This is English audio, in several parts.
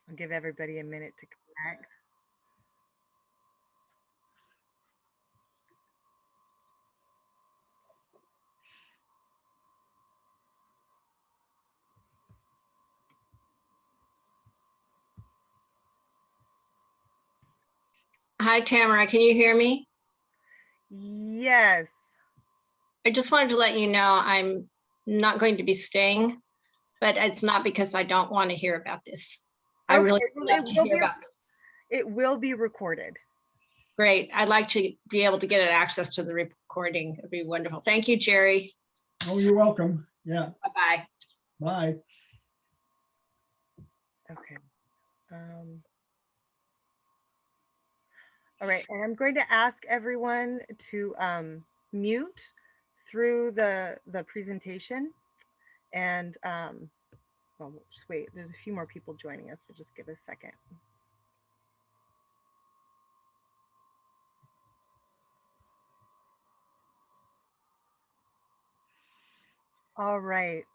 I'll give everybody a minute to connect. Hi, Tamara, can you hear me? Yes. I just wanted to let you know I'm not going to be staying, but it's not because I don't want to hear about this. I really love to hear about this. It will be recorded. Great. I'd like to be able to get access to the recording. It'd be wonderful. Thank you, Jerry. Oh, you're welcome. Yeah. Bye-bye. Bye. Okay. All right, and I'm going to ask everyone to mute through the presentation, and well, we'll just wait. There's a few more people joining us. We'll just give a second. All right.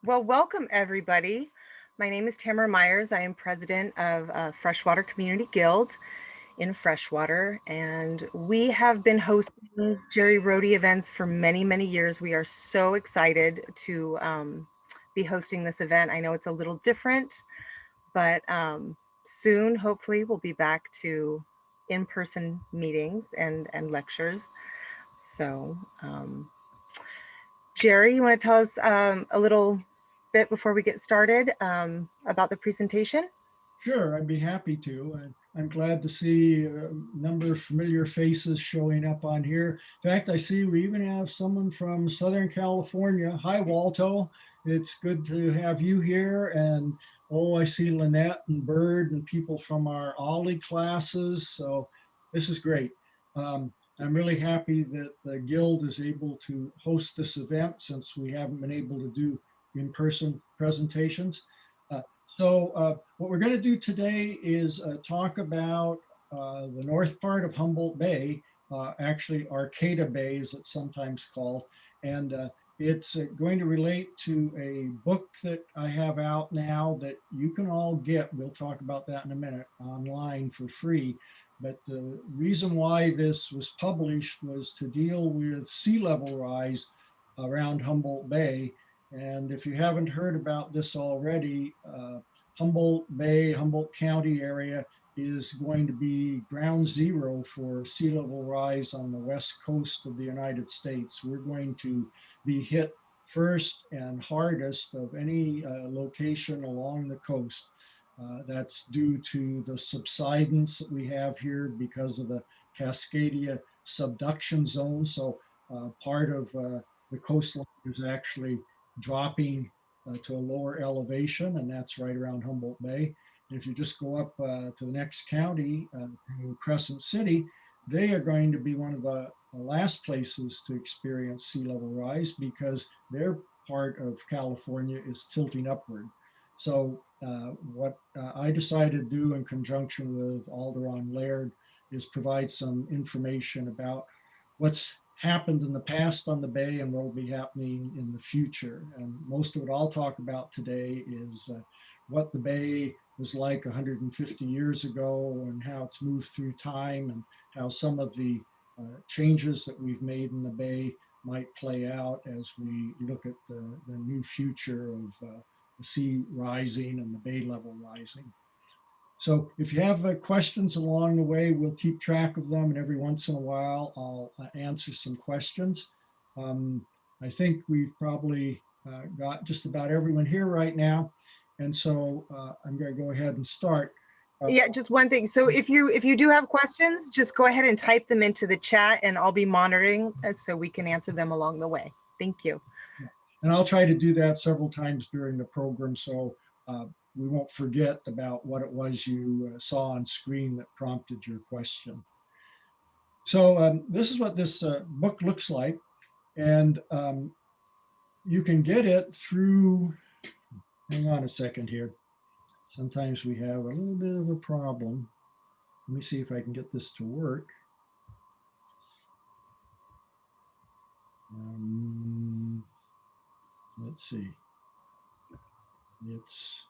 Well, welcome everybody. My name is Tamara Myers. I am president of Freshwater Community Guild in Freshwater, and we have been hosting Jerry Rohde events for many, many years. We are so excited to be hosting this event. I know it's a little different, but soon, hopefully, we'll be back to in-person meetings and lectures. So, Jerry, you want to tell us a little bit before we get started about the presentation? Sure, I'd be happy to. I'm glad to see a number of familiar faces showing up on here. In fact, I see we even have someone from Southern California. Hi, Walto. It's good to have you here. And oh, I see Lynette and Bird and people from our Ollie classes. So this is great. I'm really happy that the Guild is able to host this event since we haven't been able to do in-person presentations. So what we're going to do today is talk about the north part of Humboldt Bay, actually Arcata Bay as it's sometimes called, and it's going to relate to a book that I have out now that you can all get. We'll talk about that in a minute, online for free. But the reason why this was published was to deal with sea level rise around Humboldt Bay. And if you haven't heard about this already, Humboldt Bay, Humboldt County area is going to be ground zero for sea level rise on the west coast of the United States. We're going to be hit first and hardest of any location along the coast. That's due to the subsidence that we have here because of the Cascadia subduction zone. So part of the coastline is actually dropping to a lower elevation, and that's right around Humboldt Bay. And if you just go up to the next county, to Crescent City, they are going to be one of the last places to experience sea level rise because their part of California is tilting upward. So what I decided to do in conjunction with Alderon Laird is provide some information about what's happened in the past on the bay and what will be happening in the future. And most of what I'll talk about today is what the bay was like 150 years ago and how it's moved through time and how some of the changes that we've made in the bay might play out as we look at the new future of the sea rising and the bay level rising. So if you have questions along the way, we'll keep track of them. And every once in a while, I'll answer some questions. I think we've probably got just about everyone here right now. And so I'm going to go ahead and start. Yeah, just one thing. So if you do have questions, just go ahead and type them into the chat and I'll be monitoring so we can answer them along the way. Thank you. And I'll try to do that several times during the program. So we won't forget about what it was you saw on screen that prompted your question. So this is what this book looks like. And you can get it through, hang on a second here. Sometimes we have a little bit of a problem. Let me see if I can get this to work. Let's see. It's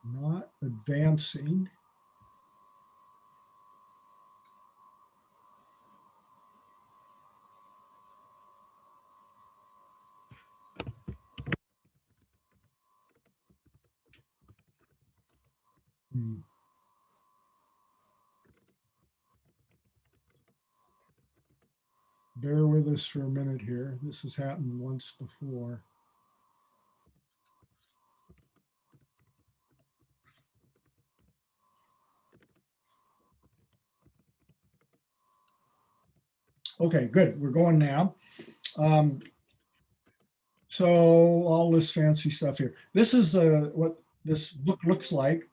not advancing. Bear with us for a minute here. This has happened once before. Okay, good. We're going now. So all this fancy stuff here. This is what this book looks like.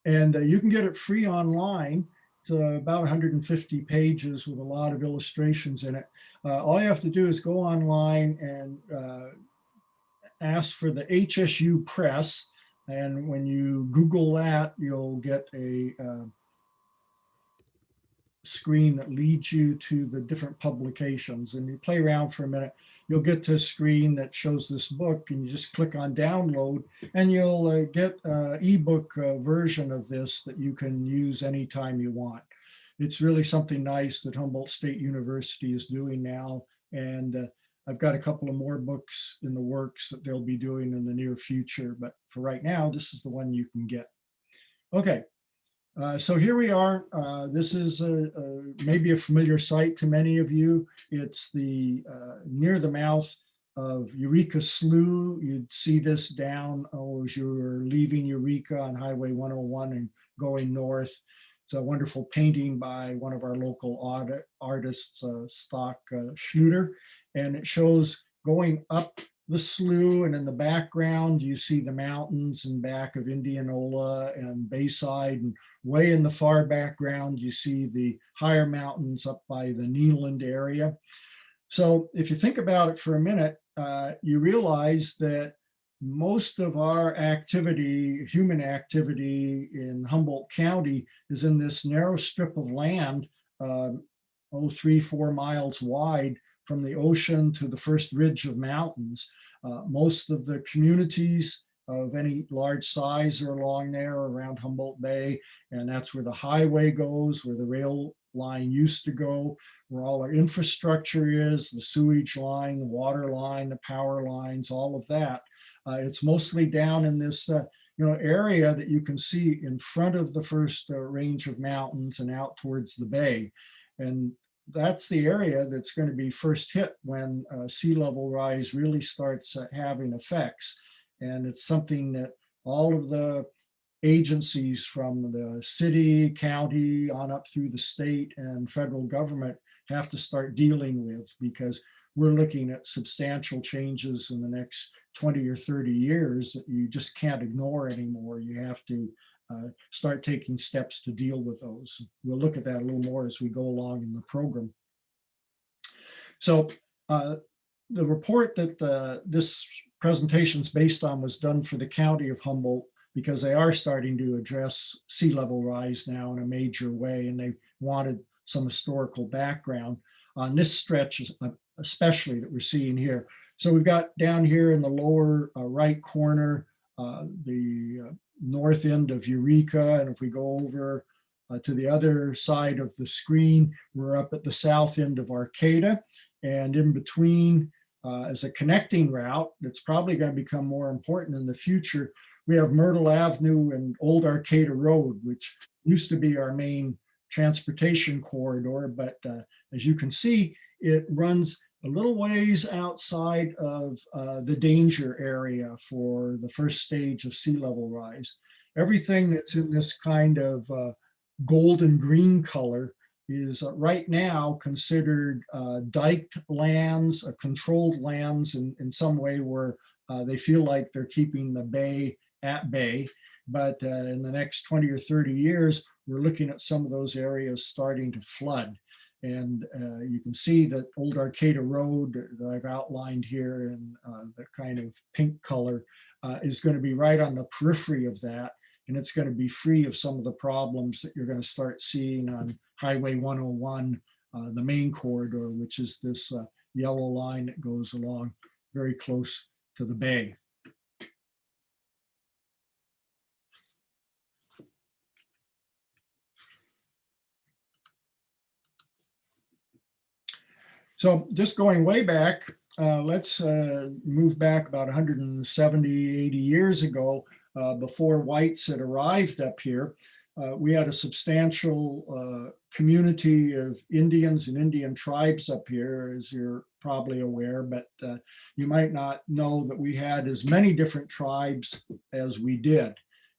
And you can get it free online. It's about 150 pages with a lot of illustrations in it. All you have to do is go online and ask for the HSU Press. And when you Google that, you'll get a screen that leads you to the different publications. And you play around for a minute, you'll get to a screen that shows this book, and you just click on download, and you'll get an ebook version of this that you can use anytime you want. It's really something nice that Humboldt State University is doing now. And I've got a couple of more books in the works that they'll be doing in the near future. But for right now, this is the one you can get. Okay. So here we are. This is maybe a familiar sight to many of you. It's the near the mouth of Eureka Slough. You'd see this down as you're leaving Eureka on Highway 101 and going north. It's a wonderful painting by one of our local artists, Stock Schluter, and it shows going up the slough, and in the background you see the mountains in back of Indianola and Bayside, and way in the far background you see the higher mountains up by the Neyland area. So if you think about it for a minute, you realize that most of our activity, human activity in Humboldt County, is in this narrow strip of land, 3-4 miles wide, from the ocean to the first ridge of mountains. Most of the communities of any large size are along there around Humboldt Bay, and that's where the highway goes, where the rail line used to go, where all our infrastructure is, the sewage line, the water line, the power lines, all of that. It's mostly down in this area that you can see in front of the first range of mountains and out towards the bay. And that's the area that's going to be first hit when sea level rise really starts having effects. And it's something that all of the agencies from the city, county, on up through the state and federal government have to start dealing with, because we're looking at substantial changes in the next 20 or 30 years that you just can't ignore anymore. You have to start taking steps to deal with those. We'll look at that a little more as we go along in the program. So the report that this presentation is based on was done for the county of Humboldt, because they are starting to address sea level rise now in a major way, and they wanted some historical background on this stretch, especially that we're seeing here. So we've got down here in the lower right corner, the north end of Eureka. And if we go over to the other side of the screen, we're up at the south end of Arcata. And in between, as a connecting route, that's probably going to become more important in the future, we have Myrtle Avenue and Old Arcata Road, which used to be our main transportation corridor. But as you can see, it runs a little ways outside of the danger area for the first stage of sea level rise. Everything that's in this kind of golden green color is right now considered diked lands, controlled lands in some way, where they feel like they're keeping the bay at bay. But in the next 20 or 30 years, we're looking at some of those areas starting to flood. And you can see that Old Arcata Road that I've outlined here in the kind of pink color is going to be right on the periphery of that. And it's going to be free of some of the problems that you're going to start seeing on Highway 101, the main corridor, which is this yellow line that goes along very close to the bay. So just going way back, let's move back about 170, 80 years ago, before whites had arrived up here. We had a substantial community of Indians and Indian tribes up here, as you're probably aware, but you might not know that we had as many different tribes as we did.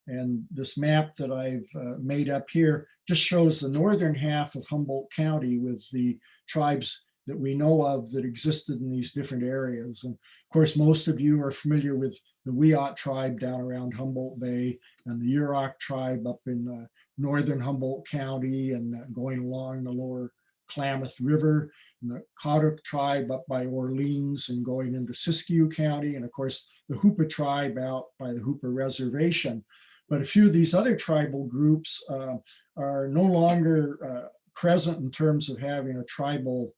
And this map that I've made up here just shows the northern half of Humboldt County with the tribes that we know of that existed in these different areas. And of course, most of you are familiar with the Wiyot tribe down around Humboldt Bay and the Yurok tribe up in northern Humboldt County and going along the lower Klamath River, and the Cutoff tribe up by Orleans and going into Siskiyou County, and of course, the Hoopa tribe out by the Hoopa Reservation. But a few of these other tribal groups are no longer present in terms of having a tribal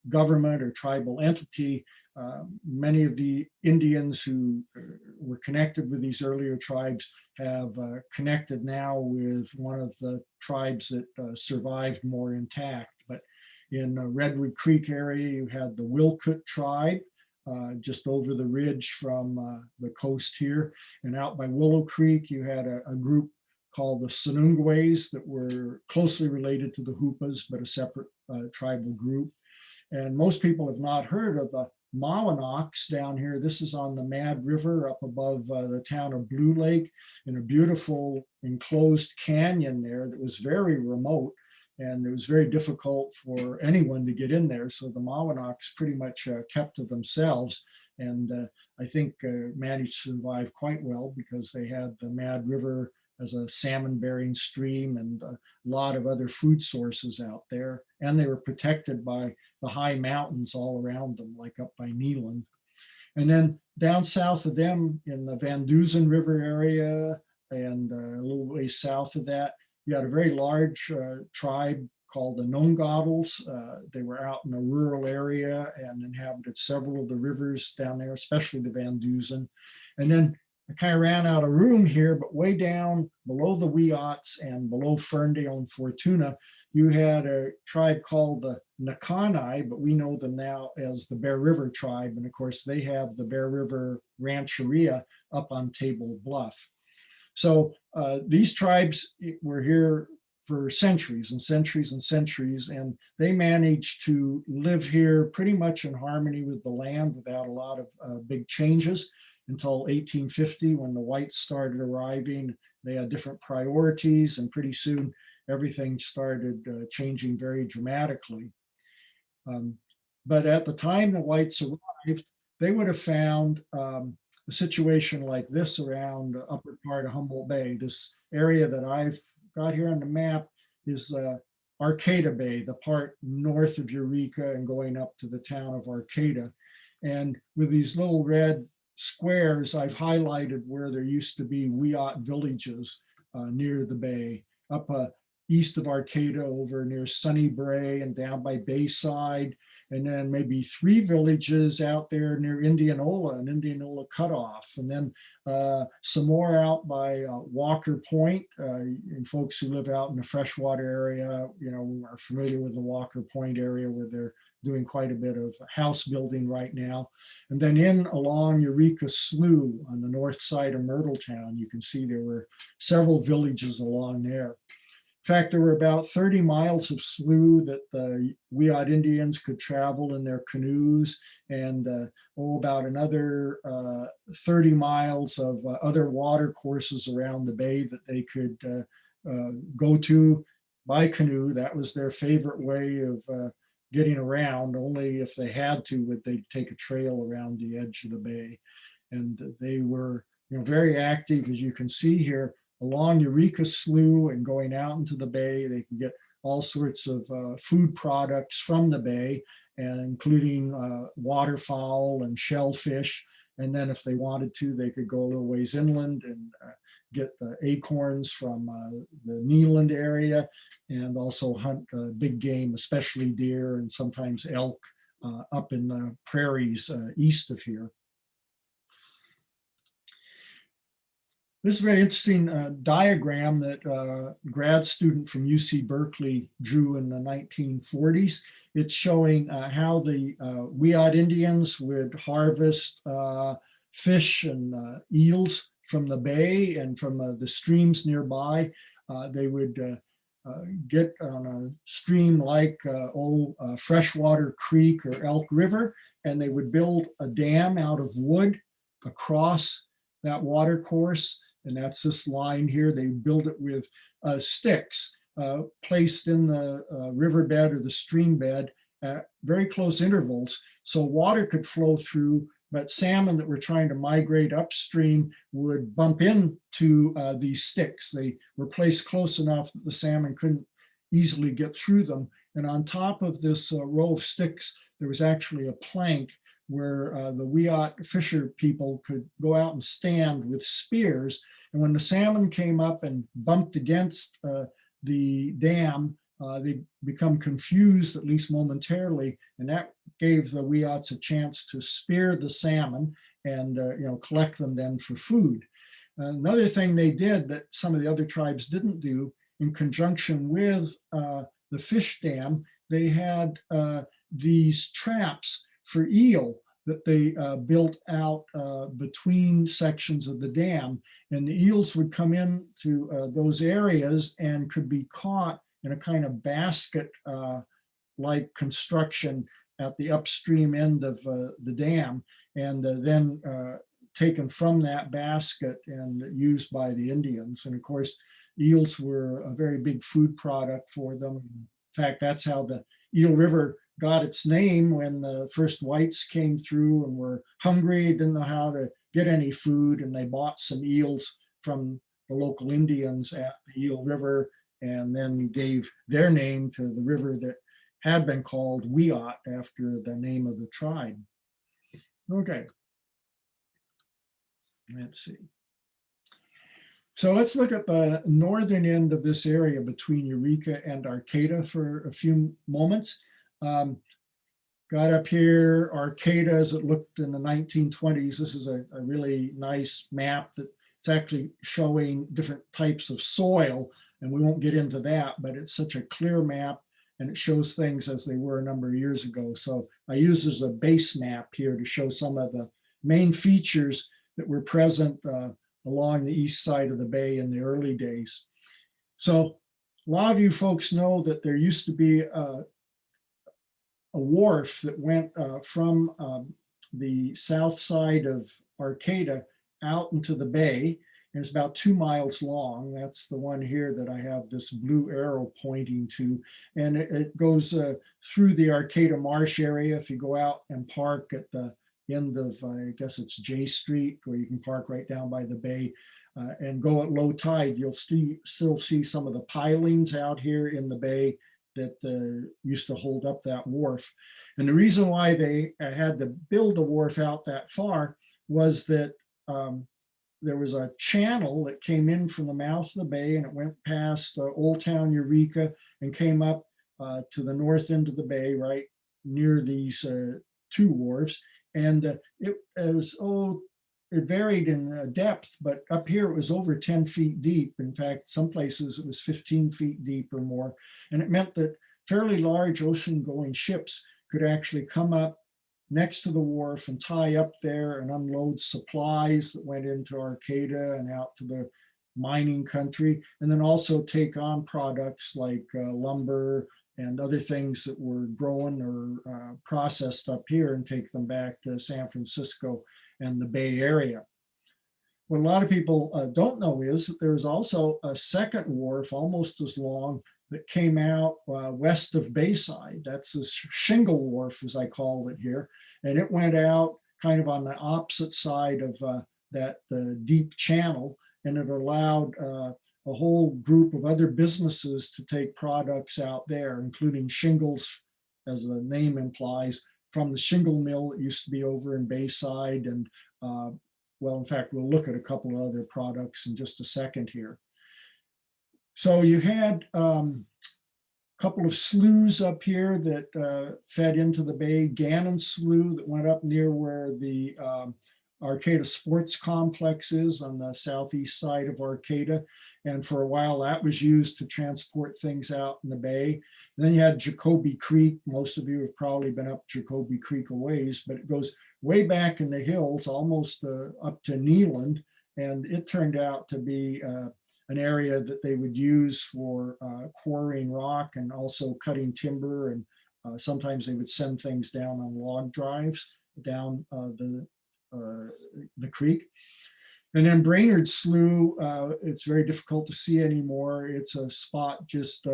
government or tribal entity. Many of the Indians who were connected with these earlier tribes have connected now with one of the tribes that survived more intact. But in Redwood Creek area, you had the Wilkut tribe, just over the ridge from the coast here. And out by Willow Creek, you had a group called the Sonungways that were closely related to the Hoopas, but a separate tribal group. And most people have not heard of the Mawanoks down here. This is on the Mad River up above the town of Blue Lake, in a beautiful enclosed canyon there that was very remote. And it was very difficult for anyone to get in there. So the Mawanoks pretty much kept to themselves. And I think managed to survive quite well because they had the Mad River as a salmon bearing stream and a lot of other food sources out there. And they were protected by the high mountains all around them, like up by Neeland. And then down south of them in the Van Dusen River area and a little ways south of that, you had a very large tribe called the Nongadals. They were out in a rural area and inhabited several of the rivers down there, especially the Van Dusen. And then I kind of ran out of room here, but way down below the Wiyots and below Ferndale and Fortuna, you had a tribe called the Nakanai, but we know them now as the Bear River tribe. And of course, they have the Bear River Rancheria up on Table Bluff. So these tribes were here for centuries and centuries and centuries, and they managed to live here pretty much in harmony with the land without a lot of big changes until 1850, when the whites started arriving. They had different priorities, and pretty soon everything started changing very dramatically. But at the time the whites arrived, they would have found a situation like this around the upper part of Humboldt Bay. This area that I've got here on the map is Arcata Bay, the part north of Eureka and going up to the town of Arcata. And with these little red squares, I've highlighted where there used to be Wiyot villages near the bay, up east of Arcata over near Sunny Brae and down by Bayside, and then maybe 3 villages out there near Indianola and Indianola Cutoff, and then some more out by Walker Point. And folks who live out in the freshwater area, you know, are familiar with the Walker Point area where they're doing quite a bit of house building right now. And then in along Eureka Slough on the north side of Myrtletown, you can see there were several villages along there. In fact, there were about 30 miles of slough that the Wiyot Indians could travel in their canoes, and about another 30 miles of other water courses around the bay that they could go to by canoe. That was their favorite way of getting around. Only if they had to would they take a trail around the edge of the bay. And they were, you know, very active, as you can see here, along Eureka Slough and going out into the bay. They could get all sorts of food products from the bay, and including waterfowl and shellfish. And then if they wanted to, they could go a little ways inland and get acorns from the Neeland area, and also hunt big game, especially deer and sometimes elk up in the prairies east of here. This is a very interesting diagram that a grad student from UC Berkeley drew in the 1940s. It's showing how the Wiyot Indians would harvest fish and eels from the bay and from the streams nearby. They would get on a stream like Freshwater Creek or Elk River, and they would build a dam out of wood across that water course. And that's this line here. They build it with sticks placed in the riverbed or the stream bed at very close intervals, so water could flow through, but salmon that were trying to migrate upstream would bump into these sticks. They were placed close enough that the salmon couldn't easily get through them. And on top of this row of sticks, there was actually a plank where the Wiyot fisher people could go out and stand with spears. And when the salmon came up and bumped against the dam, they become confused, at least momentarily, and that gave the Wiyots a chance to spear the salmon and collect them then for food. Another thing they did that some of the other tribes didn't do, in conjunction with the fish dam, they had these traps for eel that they built out between sections of the dam, and the eels would come into those areas and could be caught in a kind of basket like construction at the upstream end of the dam, and then taken from that basket and used by the Indians. And of course, eels were a very big food product for them. In fact, that's how the Eel River got its name, when the first whites came through and were hungry, didn't know how to get any food, and they bought some eels from the local Indians at the Eel River, and then gave their name to the river that had been called Wiyot after the name of the tribe. Okay, let's see. So let's look at the northern end of this area between Eureka and Arcata for a few moments. Got up here, Arcata as it looked in the 1920s. This is a really nice map that it's actually showing different types of soil, and we won't get into that, but it's such a clear map and it shows things as they were a number of years ago. So I use as a base map here to show some of the main features that were present along the east side of the bay in the early days. So a lot of you folks know that there used to be a wharf that went from the south side of Arcata out into the bay. And it's about 2 miles long. That's the one here that I have this blue arrow pointing to. And it goes through the Arcata Marsh area. If you go out and park at the end of, I guess it's J Street, where you can park right down by the bay and go at low tide, you'll still see some of the pilings out here in the bay that used to hold up that wharf. And the reason why they had to build the wharf out that far was that there was a channel that came in from the mouth of the bay, and it went past Old Town Eureka and came up to the north end of the bay, right near these two wharves. And it varied in depth, but up here it was over 10 feet deep. In fact, some places it was 15 feet deep or more. And it meant that fairly large ocean-going ships could actually come up next to the wharf and tie up there and unload supplies that went into Arcata and out to the mining country, and then also take on products like lumber and other things that were grown or processed up here and take them back to San Francisco and the Bay Area. What a lot of people don't know is that there's also a second wharf almost as long that came out west of Bayside. That's this Shingle wharf, as I call it here. And it went out kind of on the opposite side of that deep channel. And it allowed a whole group of other businesses to take products out there, including Shingles, as the name implies, from the shingle mill that used to be over in Bayside. And well, in fact, we'll look at a couple of other products in just a second here. So you had a couple of sloughs up here that fed into the bay. Gannon Slough that went up near where the Arcata Sports Complex is on the southeast side of Arcata. And for a while that was used to transport things out in the bay. And then you had Jacoby Creek. Most of you have probably been up Jacoby Creek a ways, but it goes way back in the hills, almost up to Neeland. And it turned out to be an area that they would use for quarrying rock and also cutting timber. And sometimes they would send things down on log drives down the creek. And then Brainerd Slough, it's very difficult to see anymore. It's a spot just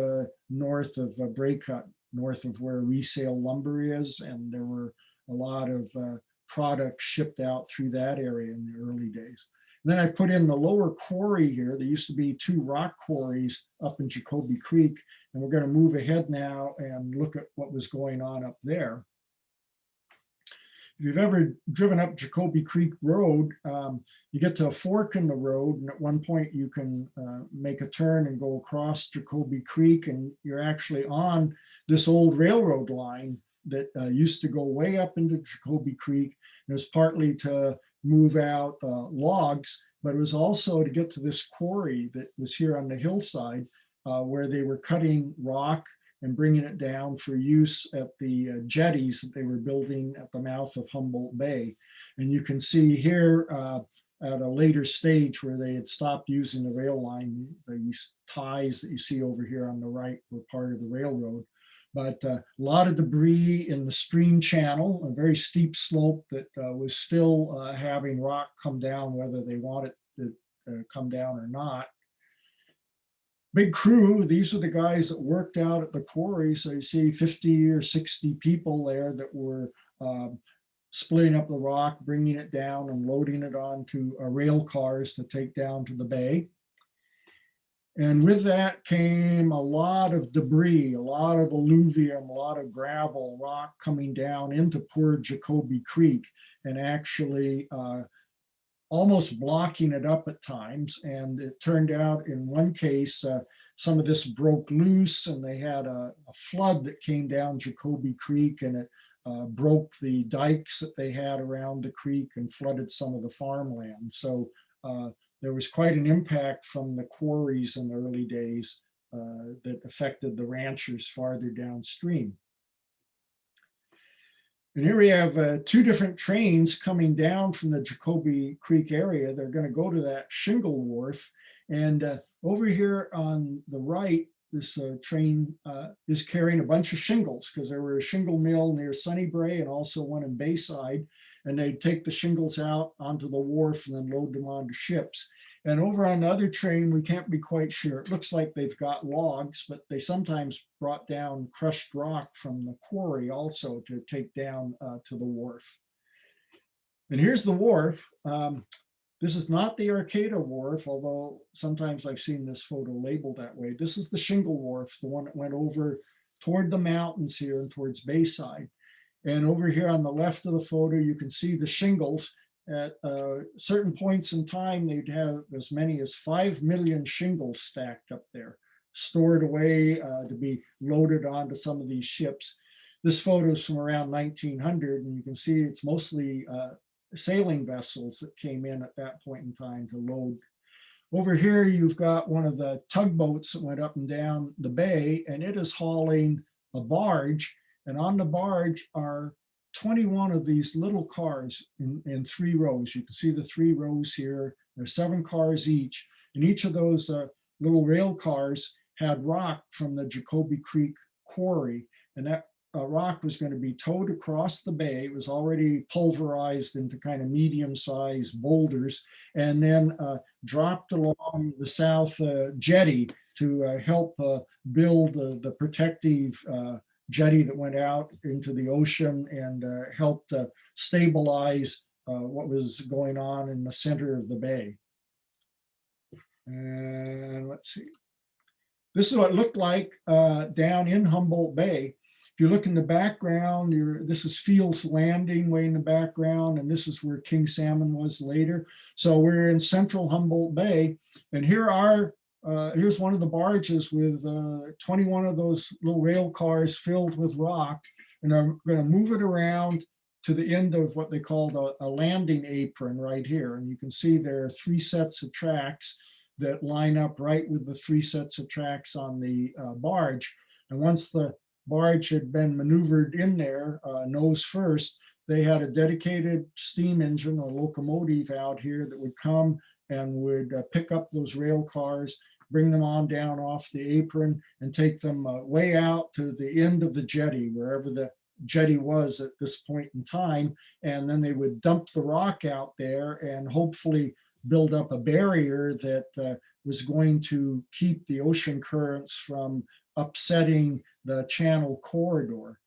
north of Bracut, north of where resale lumber is. And there were a lot of products shipped out through that area in the early days. And then I've put in the lower quarry here. There used to be 2 rock quarries up in Jacoby Creek. And we're going to move ahead now and look at what was going on up there. If you've ever driven up Jacoby Creek Road, you get to a fork in the road, and at one point you can make a turn and go across Jacoby Creek, and you're actually on this old railroad line that used to go way up into Jacoby Creek. It was partly to move out logs, but it was also to get to this quarry that was here on the hillside where they were cutting rock and bringing it down for use at the jetties that they were building at the mouth of Humboldt Bay. And you can see here at a later stage where they had stopped using the rail line, these ties that you see over here on the right were part of the railroad. But a lot of debris in the stream channel, a very steep slope that was still having rock come down, whether they want it to come down or not. Big crew, these are the guys that worked out at the quarry. So you see 50 or 60 people there that were splitting up the rock, bringing it down and loading it onto rail cars to take down to the bay. And with that came a lot of debris, a lot of alluvium, a lot of gravel, rock coming down into poor Jacoby Creek and actually almost blocking it up at times. And it turned out in one case, some of this broke loose and they had a flood that came down Jacoby Creek, and it broke the dikes that they had around the creek and flooded some of the farmland. So there was quite an impact from the quarries in the early days that affected the ranchers farther downstream. And here we have 2 different trains coming down from the Jacoby Creek area. They're going to go to that Shingle Wharf. And over here on the right, this train is carrying a bunch of shingles, because there were a shingle mill near Sunnybray and also one in Bayside. And they'd take the shingles out onto the wharf and then load them onto ships. And over on the other train, we can't be quite sure. It looks like they've got logs, but they sometimes brought down crushed rock from the quarry also to take down to the wharf. And here's the wharf. This is not the Arcata Wharf, although sometimes I've seen this photo labeled that way. This is the Shingle Wharf, the one that went over toward the mountains here and towards Bayside. And over here on the left of the photo, you can see the shingles. At certain points in time, they'd have as many as 5 million shingles stacked up there, stored away to be loaded onto some of these ships. This photo is from around 1900, and you can see it's mostly sailing vessels that came in at that point in time to load. Over here, you've got one of the tugboats that went up and down the bay, and it is hauling a barge. And on the barge are 21 of these little cars in 3 rows. You can see the 3 rows here. There's 7 cars each. And each of those little rail cars had rock from the Jacoby Creek quarry. And that rock was going to be towed across the bay. It was already pulverized into kind of medium-sized boulders, and then dropped along the south jetty to help build the protective jetty that went out into the ocean and helped stabilize what was going on in the center of the bay. And let's see. This is what it looked like down in Humboldt Bay. If you look in the background, this is Fields Landing way in the background, and this is where King Salmon was later. So we're in central Humboldt Bay, and here's one of the barges with 21 of those little rail cars filled with rock, and I'm going to move it around to the end of what they called a landing apron right here. And you can see there are 3 sets of tracks that line up right with the 3 sets of tracks on the barge. And once the barge had been maneuvered in there, nose first, they had a dedicated steam engine or locomotive out here that would come and would pick up those rail cars, bring them on down off the apron and take them way out to the end of the jetty, wherever the jetty was at this point in time. And then they would dump the rock out there and hopefully build up a barrier that was going to keep the ocean currents from upsetting the channel corridor.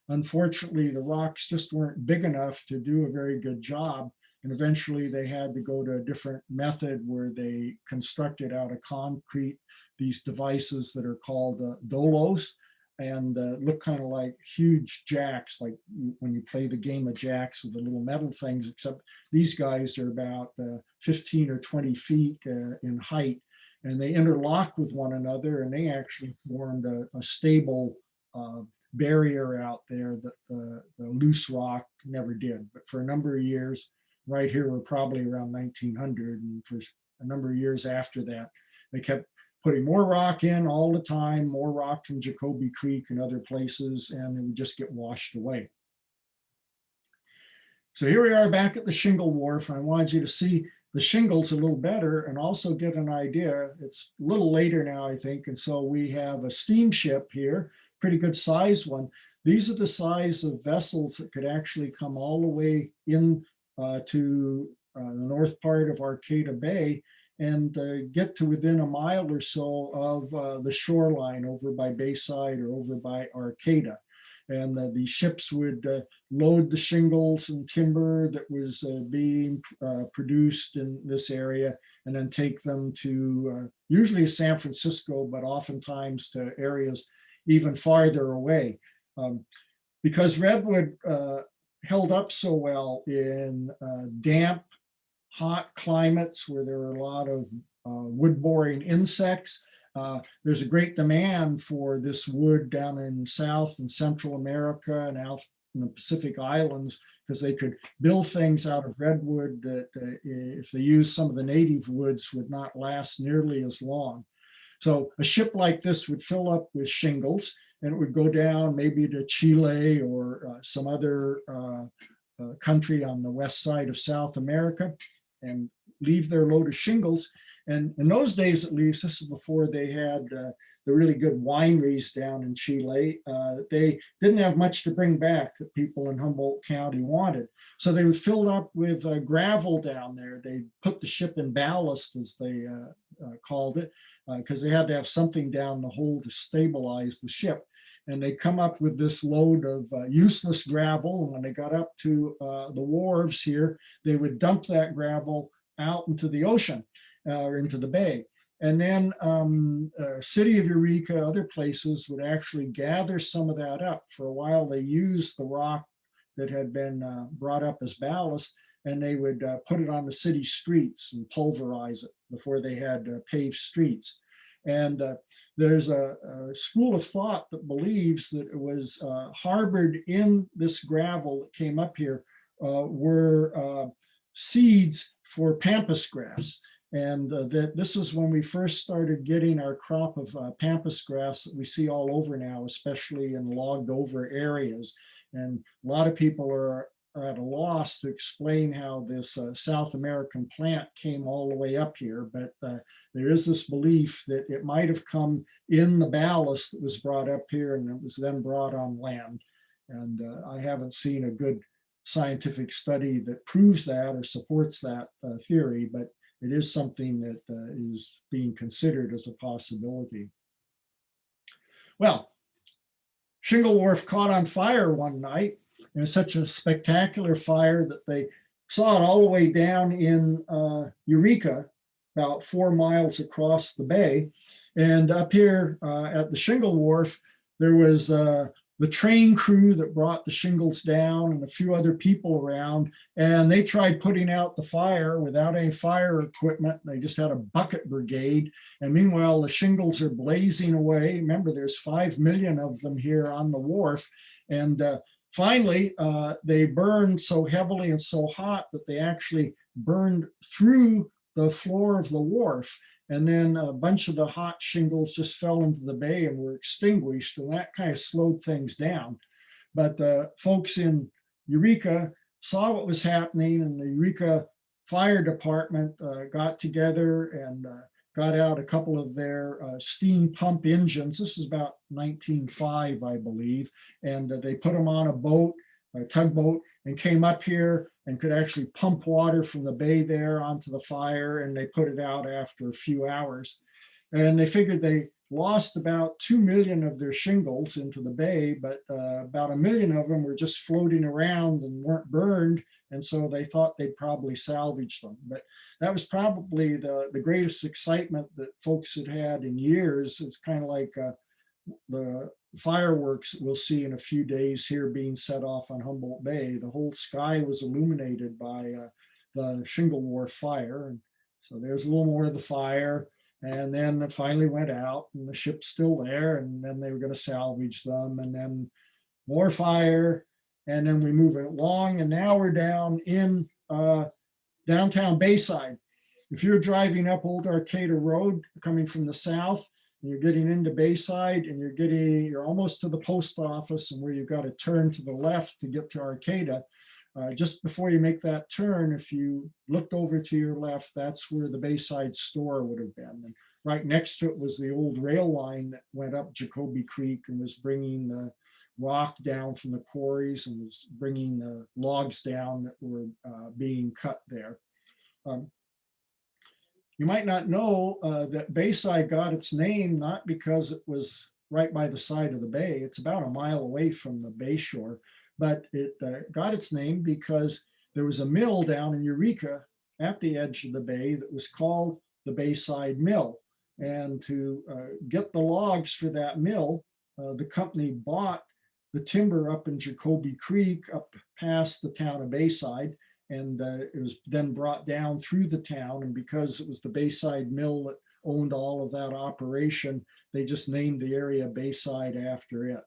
Unfortunately, the rocks just weren't big enough to do a very good job. And eventually they had to go to a different method where they constructed out of concrete these devices that are called dolos, and look kind of like huge jacks, like when you play the game of jacks with the little metal things, except these guys are about 15 or 20 feet in height, and they interlock with one another, and they actually formed a stable barrier out there that the loose rock never did. But for a number of years, right here, we're probably around 1900, and for a number of years after that, they kept putting more rock in all the time, more rock from Jacoby Creek and other places, and it would just get washed away. So here we are back at the Shingle Wharf. I wanted you to see the shingles a little better and also get an idea. It's a little later now, I think, and so we have a steamship here, pretty good sized one. These are the size of vessels that could actually come all the way in to the north part of Arcata Bay and get to within a mile or so of the shoreline over by Bayside or over by Arcata. And these ships would load the shingles and timber that was being produced in this area and then take them to usually San Francisco, but oftentimes to areas even farther away. Because redwood held up so well in damp, hot climates where there are a lot of wood-boring insects. There's a great demand for this wood down in South and Central America and out in the Pacific Islands, because they could build things out of redwood that if they used some of the native woods would not last nearly as long. So a ship like this would fill up with shingles and it would go down maybe to Chile or some other country on the west side of South America and leave their load of shingles. And in those days, at least, this is before they had the really good wineries down in Chile. They didn't have much to bring back that people in Humboldt County wanted. So they would fill up with gravel down there. They put the ship in ballast, as they called it, because they had to have something down the hole to stabilize the ship. And they come up with this load of useless gravel. And when they got up to the wharves here, they would dump that gravel out into the ocean or into the bay. And then city of Eureka, other places would actually gather some of that up. For a while, they used the rock that had been brought up as ballast, and they would put it on the city streets and pulverize it before they had paved streets. And there's a school of thought that believes that it was harbored in this gravel that came up here were seeds for pampas grass. And that this was when we first started getting our crop of pampas grass that we see all over now, especially in logged over areas. And a lot of people are at a loss to explain how this South American plant came all the way up here. But there is this belief that it might have come in the ballast that was brought up here and it was then brought on land. And I haven't seen a good scientific study that proves that or supports that theory, but it is something that is being considered as a possibility. Well, Shingle Wharf caught on fire one night. It was such a spectacular fire that they saw it all the way down in Eureka, about 4 miles across the bay. And up here at the Shingle Wharf, there was the train crew that brought the shingles down and a few other people around, and they tried putting out the fire without any fire equipment. They just had a bucket brigade. And meanwhile, the shingles are blazing away. Remember, there's 5 million of them here on the wharf. And finally, they burned so heavily and so hot that they actually burned through the floor of the wharf. And then a bunch of the hot shingles just fell into the bay and were extinguished. And that kind of slowed things down. But the folks in Eureka saw what was happening, and the Eureka Fire Department got together and got out a couple of their steam pump engines. This is about 1905, I believe. And they put them on a boat, a tugboat, and came up here and could actually pump water from the bay there onto the fire. And they put it out after a few hours. And they figured they lost about 2 million of their shingles into the bay, but about 1 million of them were just floating around and weren't burned. And so they thought they'd probably salvage them. But that was probably the greatest excitement that folks had had in years. It's kind of like the fireworks we'll see in a few days here being set off on Humboldt Bay. The whole sky was illuminated by the Shingle Wharf fire. And so there's a little more of the fire. And then it finally went out, and the ship's still there, and then they were going to salvage them, and then more fire, and then we move it along, and now we're down in downtown Bayside. If you're driving up Old Arcata Road coming from the south, and you're getting into Bayside, and you're almost to the post office, and where you've got to turn to the left to get to Arcata. Just before you make that turn, if you looked over to your left, that's where the Bayside Store would have been. And right next to it was the old rail line that went up Jacoby Creek and was bringing the rock down from the quarries and was bringing the logs down that were being cut there. You might not know that Bayside got its name not because it was right by the side of the bay. It's about a mile away from the bay shore. But it got its name because there was a mill down in Eureka at the edge of the bay that was called the Bayside Mill. And to get the logs for that mill, the company bought the timber up in Jacoby Creek up past the town of Bayside. And it was then brought down through the town. And because it was the Bayside Mill that owned all of that operation, they just named the area Bayside after it.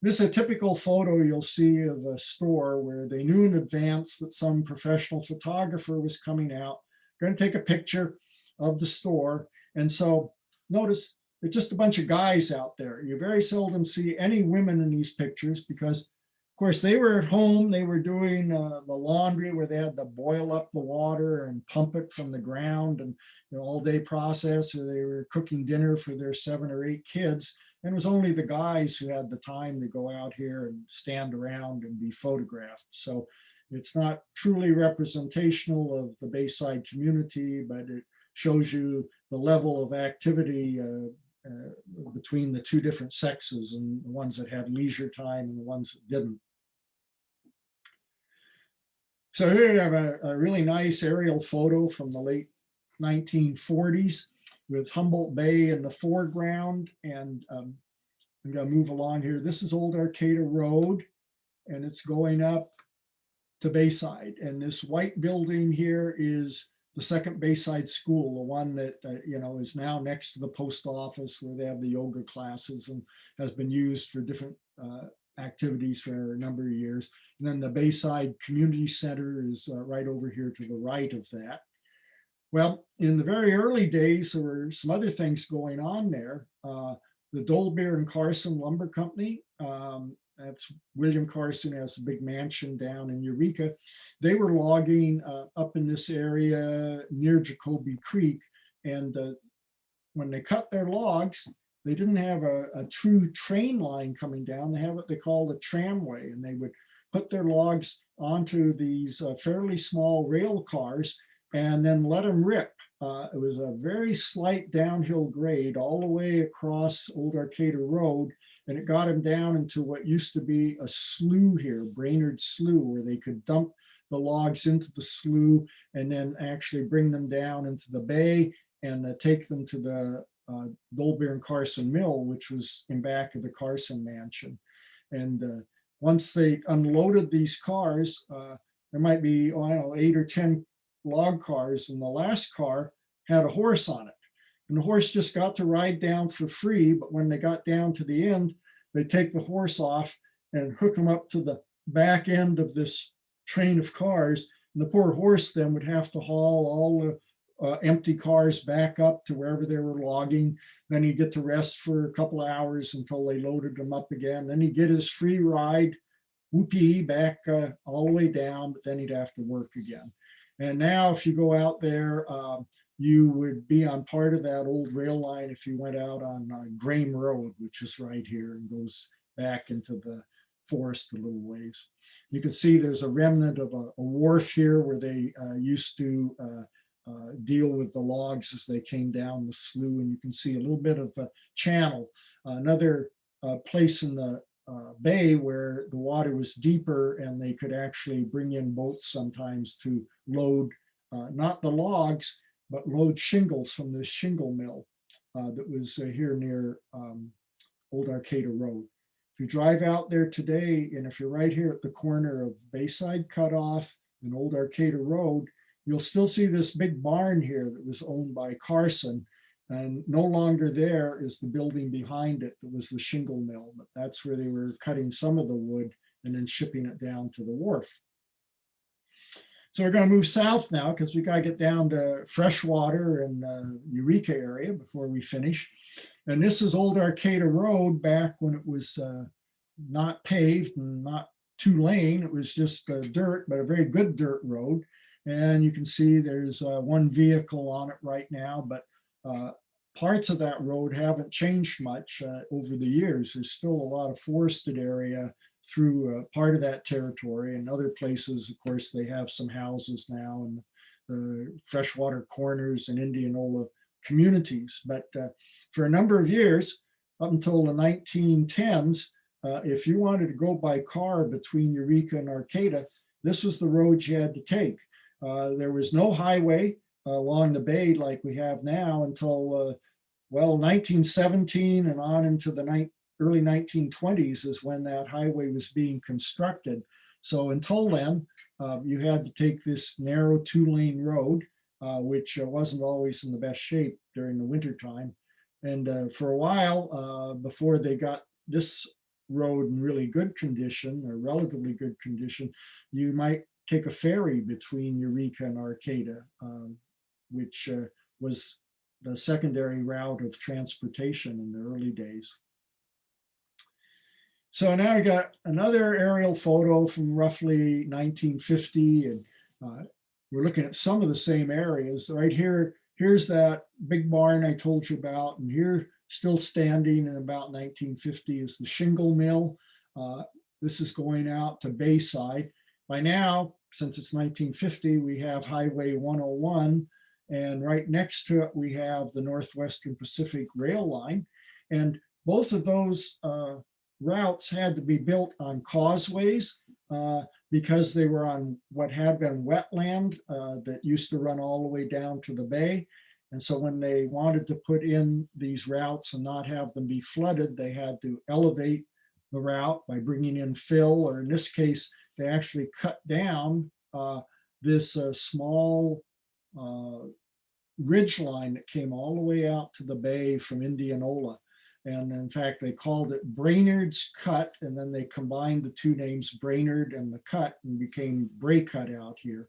This is a typical photo you'll see of a store where they knew in advance that some professional photographer was coming out, going to take a picture of the store. And so notice it's just a bunch of guys out there. You very seldom see any women in these pictures because, of course, they were at home. They were doing the laundry where they had to boil up the water and pump it from the ground and all-day process, or they were cooking dinner for their 7 or 8 kids. And it was only the guys who had the time to go out here and stand around and be photographed. So it's not truly representational of the Bayside community, but it shows you the level of activity between the two different sexes, and the ones that had leisure time and the ones that didn't. So here you have a really nice aerial photo from the late 1940s. With Humboldt Bay in the foreground. And I'm going to move along here. This is Old Arcata Road, and it's going up to Bayside. And this white building here is the second Bayside School, the one that is now next to the post office where they have the yoga classes and has been used for different activities for a number of years. And then the Bayside Community Center is right over here to the right of that. Well, in the very early days, there were some other things going on there. The Dolbear and Carson Lumber Company, that's William Carson has a big mansion down in Eureka. They were logging up in this area near Jacoby Creek. And when they cut their logs, they didn't have a true train line coming down. They have what they called a tramway, and they would put their logs onto these fairly small rail cars and then let them rip. It was a very slight downhill grade all the way across Old Arcata Road, and it got them down into what used to be a slough here, Brainerd Slough, where they could dump the logs into the slough and then actually bring them down into the bay and take them to the Dolbear and Carson Mill, which was in back of the Carson mansion. And once they unloaded these cars, there might be, 8 or 10 log cars, and the last car had a horse on it. And the horse just got to ride down for free, but when they got down to the end, they take the horse off and hook them up to the back end of this train of cars. And the poor horse then would have to haul all the empty cars back up to wherever they were logging. Then he'd get to rest for a couple of hours until they loaded him up again. Then he'd get his free ride, whoopee, back all the way down, but then he'd have to work again. And now if you go out there, you would be on part of that old rail line if you went out on Graham Road, which is right here and goes back into the forest a little ways. You can see there's a remnant of a wharf here where they used to deal with the logs as they came down the slough, and you can see a little bit of a channel. Another place in the bay where the water was deeper and they could actually bring in boats sometimes to load not the logs, but load shingles from the shingle mill that was here near Old Arcata Road. If you drive out there today, and if you're right here at the corner of Bayside Cutoff and Old Arcata Road, you'll still see this big barn here that was owned by Carson, and no longer there is the building behind it that was the shingle mill, but that's where they were cutting some of the wood and then shipping it down to the wharf. So we're going to move south now because we got to get down to Freshwater and Eureka area before we finish. And this is Old Arcata Road back when it was not paved and not 2-lane. It was just dirt, but a very good dirt road. And you can see there's one vehicle on it right now, but parts of that road haven't changed much over the years. There's still a lot of forested area through part of that territory, and other places, of course, they have some houses now and the freshwater corners and Indianola communities. But for a number of years, up until the 1910s, if you wanted to go by car between Eureka and Arcata, this was the road you had to take. There was no highway along the bay like we have now until, well, 1917 and on into the early 1920s is when that highway was being constructed. So until then, you had to take this narrow 2-lane road, which wasn't always in the best shape during the wintertime. And for a while, before they got this road in really good condition or relatively good condition, you might take a ferry between Eureka and Arcata, which was the secondary route of transportation in the early days. So now I got another aerial photo from roughly 1950, and we're looking at some of the same areas. Right here, here's that big barn I told you about, and here, still standing in about 1950, is the shingle mill. This is going out to Bayside. By now, since it's 1950, we have Highway 101, and right next to it, we have the Northwestern Pacific Rail Line. And both of those routes had to be built on causeways because they were on what had been wetland that used to run all the way down to the bay. And so when they wanted to put in these routes and not have them be flooded, they had to elevate the route by bringing in fill, or in this case, they actually cut down this small ridge line that came all the way out to the bay from Indianola. And in fact, they called it Brainerd's Cut, and then they combined the two names, Brainerd and the Cut, and became Bracut out here.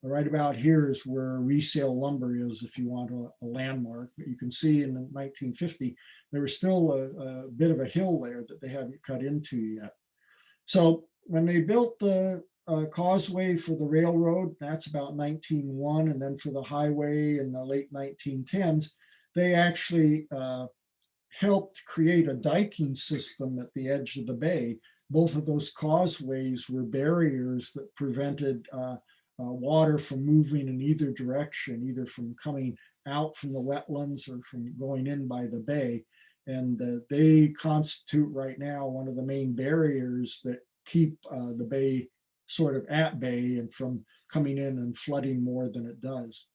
Right about here is where resale lumber is, if you want a landmark. But you can see in 1950, there was still a bit of a hill there that they hadn't cut into yet. So when they built the causeway for the railroad, that's about 1901, and then for the highway in the late 1910s, they actually helped create a diking system at the edge of the bay. Both of those causeways were barriers that prevented water from moving in either direction, either from coming out from the wetlands or from going in by the bay. And they constitute right now one of the main barriers that keep the bay sort of at bay and from coming in and flooding more than it does.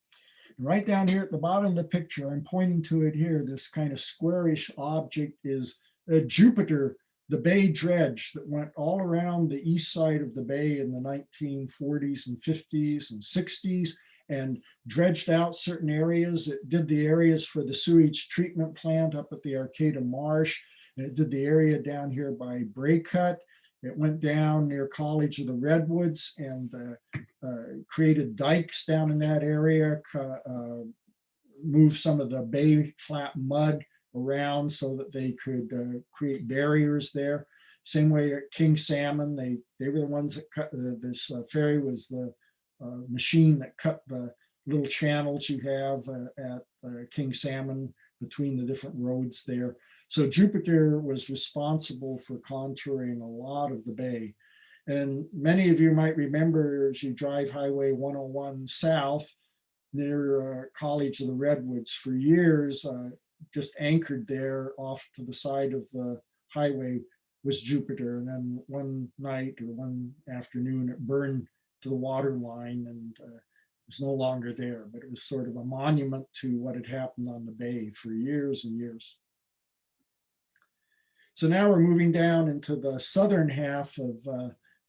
And right down here at the bottom of the picture, I'm pointing to it here, this kind of squarish object is a Jupiter, the bay dredge that went all around the east side of the bay in the 1940s and 50s and 60s and dredged out certain areas. It did the areas for the sewage treatment plant up at the Arcata Marsh, and it did the area down here by Bracut. It went down near College of the Redwoods and created dikes down in that area, moved some of the bay flat mud around so that they could create barriers there. Same way at King Salmon, they were the ones that cut this ferry was the machine that cut the little channels you have at King Salmon between the different roads there. So Jupiter was responsible for contouring a lot of the bay. And many of you might remember as you drive Highway 101 south near College of the Redwoods for years, just anchored there off to the side of the highway was Jupiter. And then one night or one afternoon, it burned to the water line and was no longer there. But it was sort of a monument to what had happened on the bay for years and years. So now we're moving down into the southern half of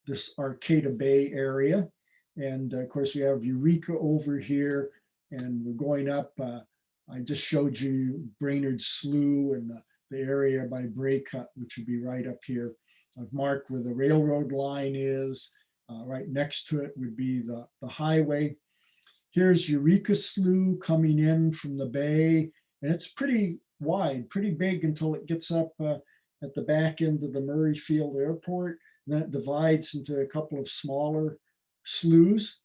this Arcata Bay area. And of course, we have Eureka over here, and we're going up. I just showed you Brainerd Slough and the area by Bracut, which would be right up here. I've marked where the railroad line is. Right next to it would be the highway. Here's Eureka Slough coming in from the bay, and it's pretty wide, pretty big until it gets up at the back end of the Murrayfield Airport. And then it divides into a couple of smaller sloughs.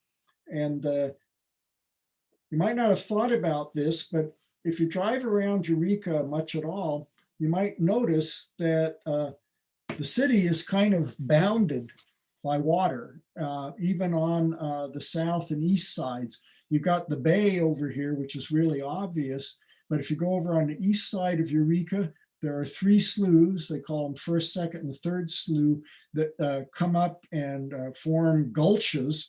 And you might not have thought about this, but if you drive around Eureka much at all, you might notice that the city is kind of bounded by water, even on the south and east sides. You've got the bay over here, which is really obvious. But if you go over on the east side of Eureka, there are three sloughs, they call them first, second, and third slough, that come up and form gulches,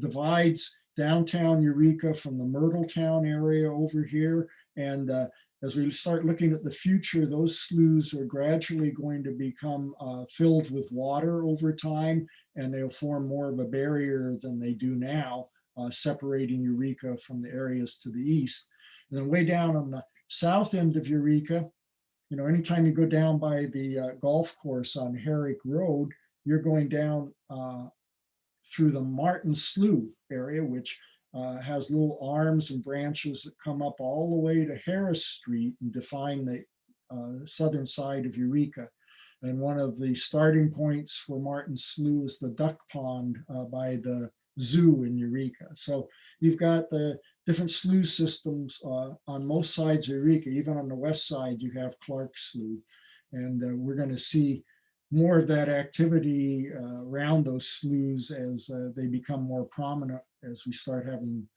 divides downtown Eureka from the Myrtletown area over here. And as we start looking at the future, those sloughs are gradually going to become filled with water over time, and they'll form more of a barrier than they do now, separating Eureka from the areas to the east. And then way down on the south end of Eureka, you know, anytime you go down by the golf course on Herrick Road, you're going down through the Martin Slough area, which has little arms and branches that come up all the way to Harris Street and define the southern side of Eureka. And one of the starting points for Martin Slough is the duck pond by the zoo in Eureka. So you've got the different slough systems on most sides of Eureka. Even on the west side, you have Clark Slough. And we're going to see more of that activity around those sloughs as they become more prominent as we start having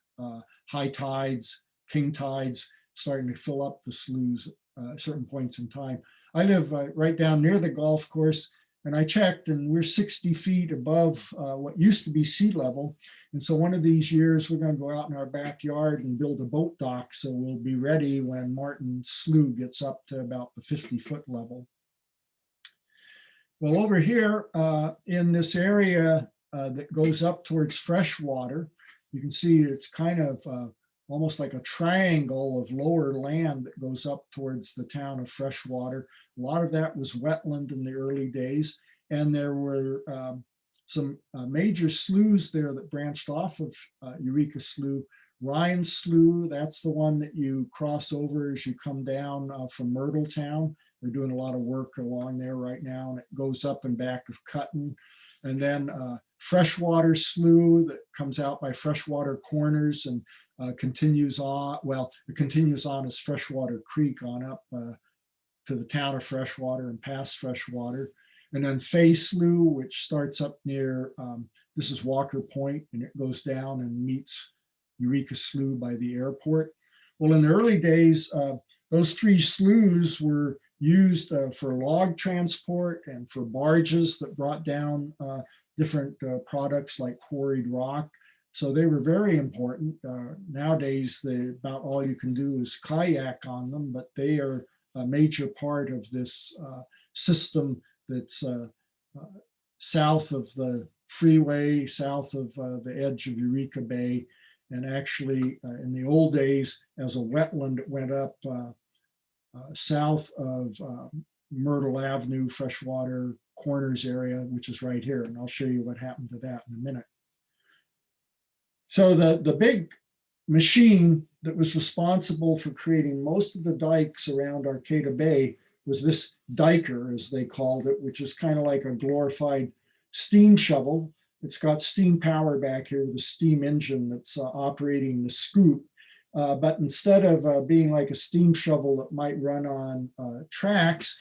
high tides, king tides, starting to fill up the sloughs at certain points in time. I live right down near the golf course, and I checked, and we're 60 feet above what used to be sea level. And so one of these years, we're going to go out in our backyard and build a boat dock, so we'll be ready when Martin Slough gets up to about the 50-foot level. Well, over here in this area that goes up towards Freshwater, you can see it's kind of almost like a triangle of lower land that goes up towards the town of Freshwater. A lot of that was wetland in the early days, and there were some major sloughs there that branched off of Eureka Slough. Ryan Slough, that's the one that you cross over as you come down from Myrtletown. They're doing a lot of work along there right now, and it goes up and back of Cutton. And then Freshwater Slough that comes out by Freshwater Corners and continues on, well, it continues on as Freshwater Creek on up to the town of Freshwater and past Freshwater. And then Fay Slough, which starts up near, this is Walker Point, and it goes down and meets Eureka Slough by the airport. Well, in the early days, those three sloughs were used for log transport and for barges that brought down different products like quarried rock. So they were very important. Nowadays, about all you can do is kayak on them, but they are a major part of this system that's south of the freeway, south of the edge of Eureka Bay. And actually, in the old days, as a wetland, it went up south of Myrtle Avenue, Freshwater Corners area, which is right here. And I'll show you what happened to that in a minute. So the big machine that was responsible for creating most of the dikes around Arcata Bay was this Diker, as they called it, which is kind of like a glorified steam shovel. It's got steam power back here with a steam engine that's operating the scoop. But instead of being like a steam shovel that might run on tracks,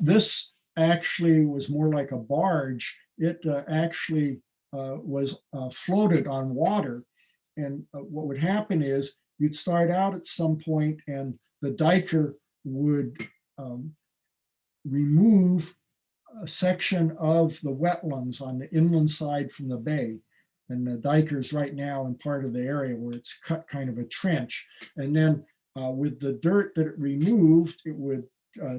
this actually was more like a barge. It actually was floated on water. And what would happen is you'd start out at some point and the Diker would remove a section of the wetlands on the inland side from the bay. And the Diker's right now in part of the area where it's cut kind of a trench. And then with the dirt that it removed, it would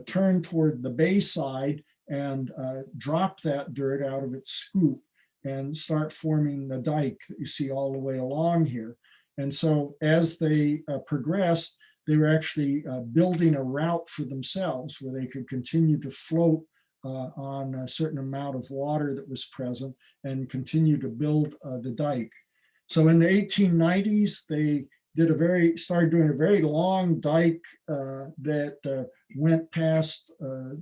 turn toward the bay side and drop that dirt out of its scoop and start forming the dike that you see all the way along here. And so as they progressed, they were actually building a route for themselves where they could continue to float on a certain amount of water that was present and continue to build the dike. So in the 1890s, they started doing a very long dike that went past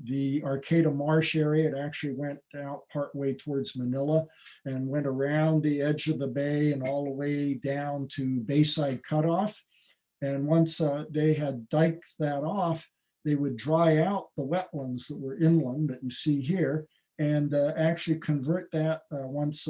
the Arcata Marsh area. It actually went out partway towards Manila and went around the edge of the bay and all the way down to Bayside Cutoff. And once they had diked that off, they would dry out the wetlands that were inland that you see here and actually convert that once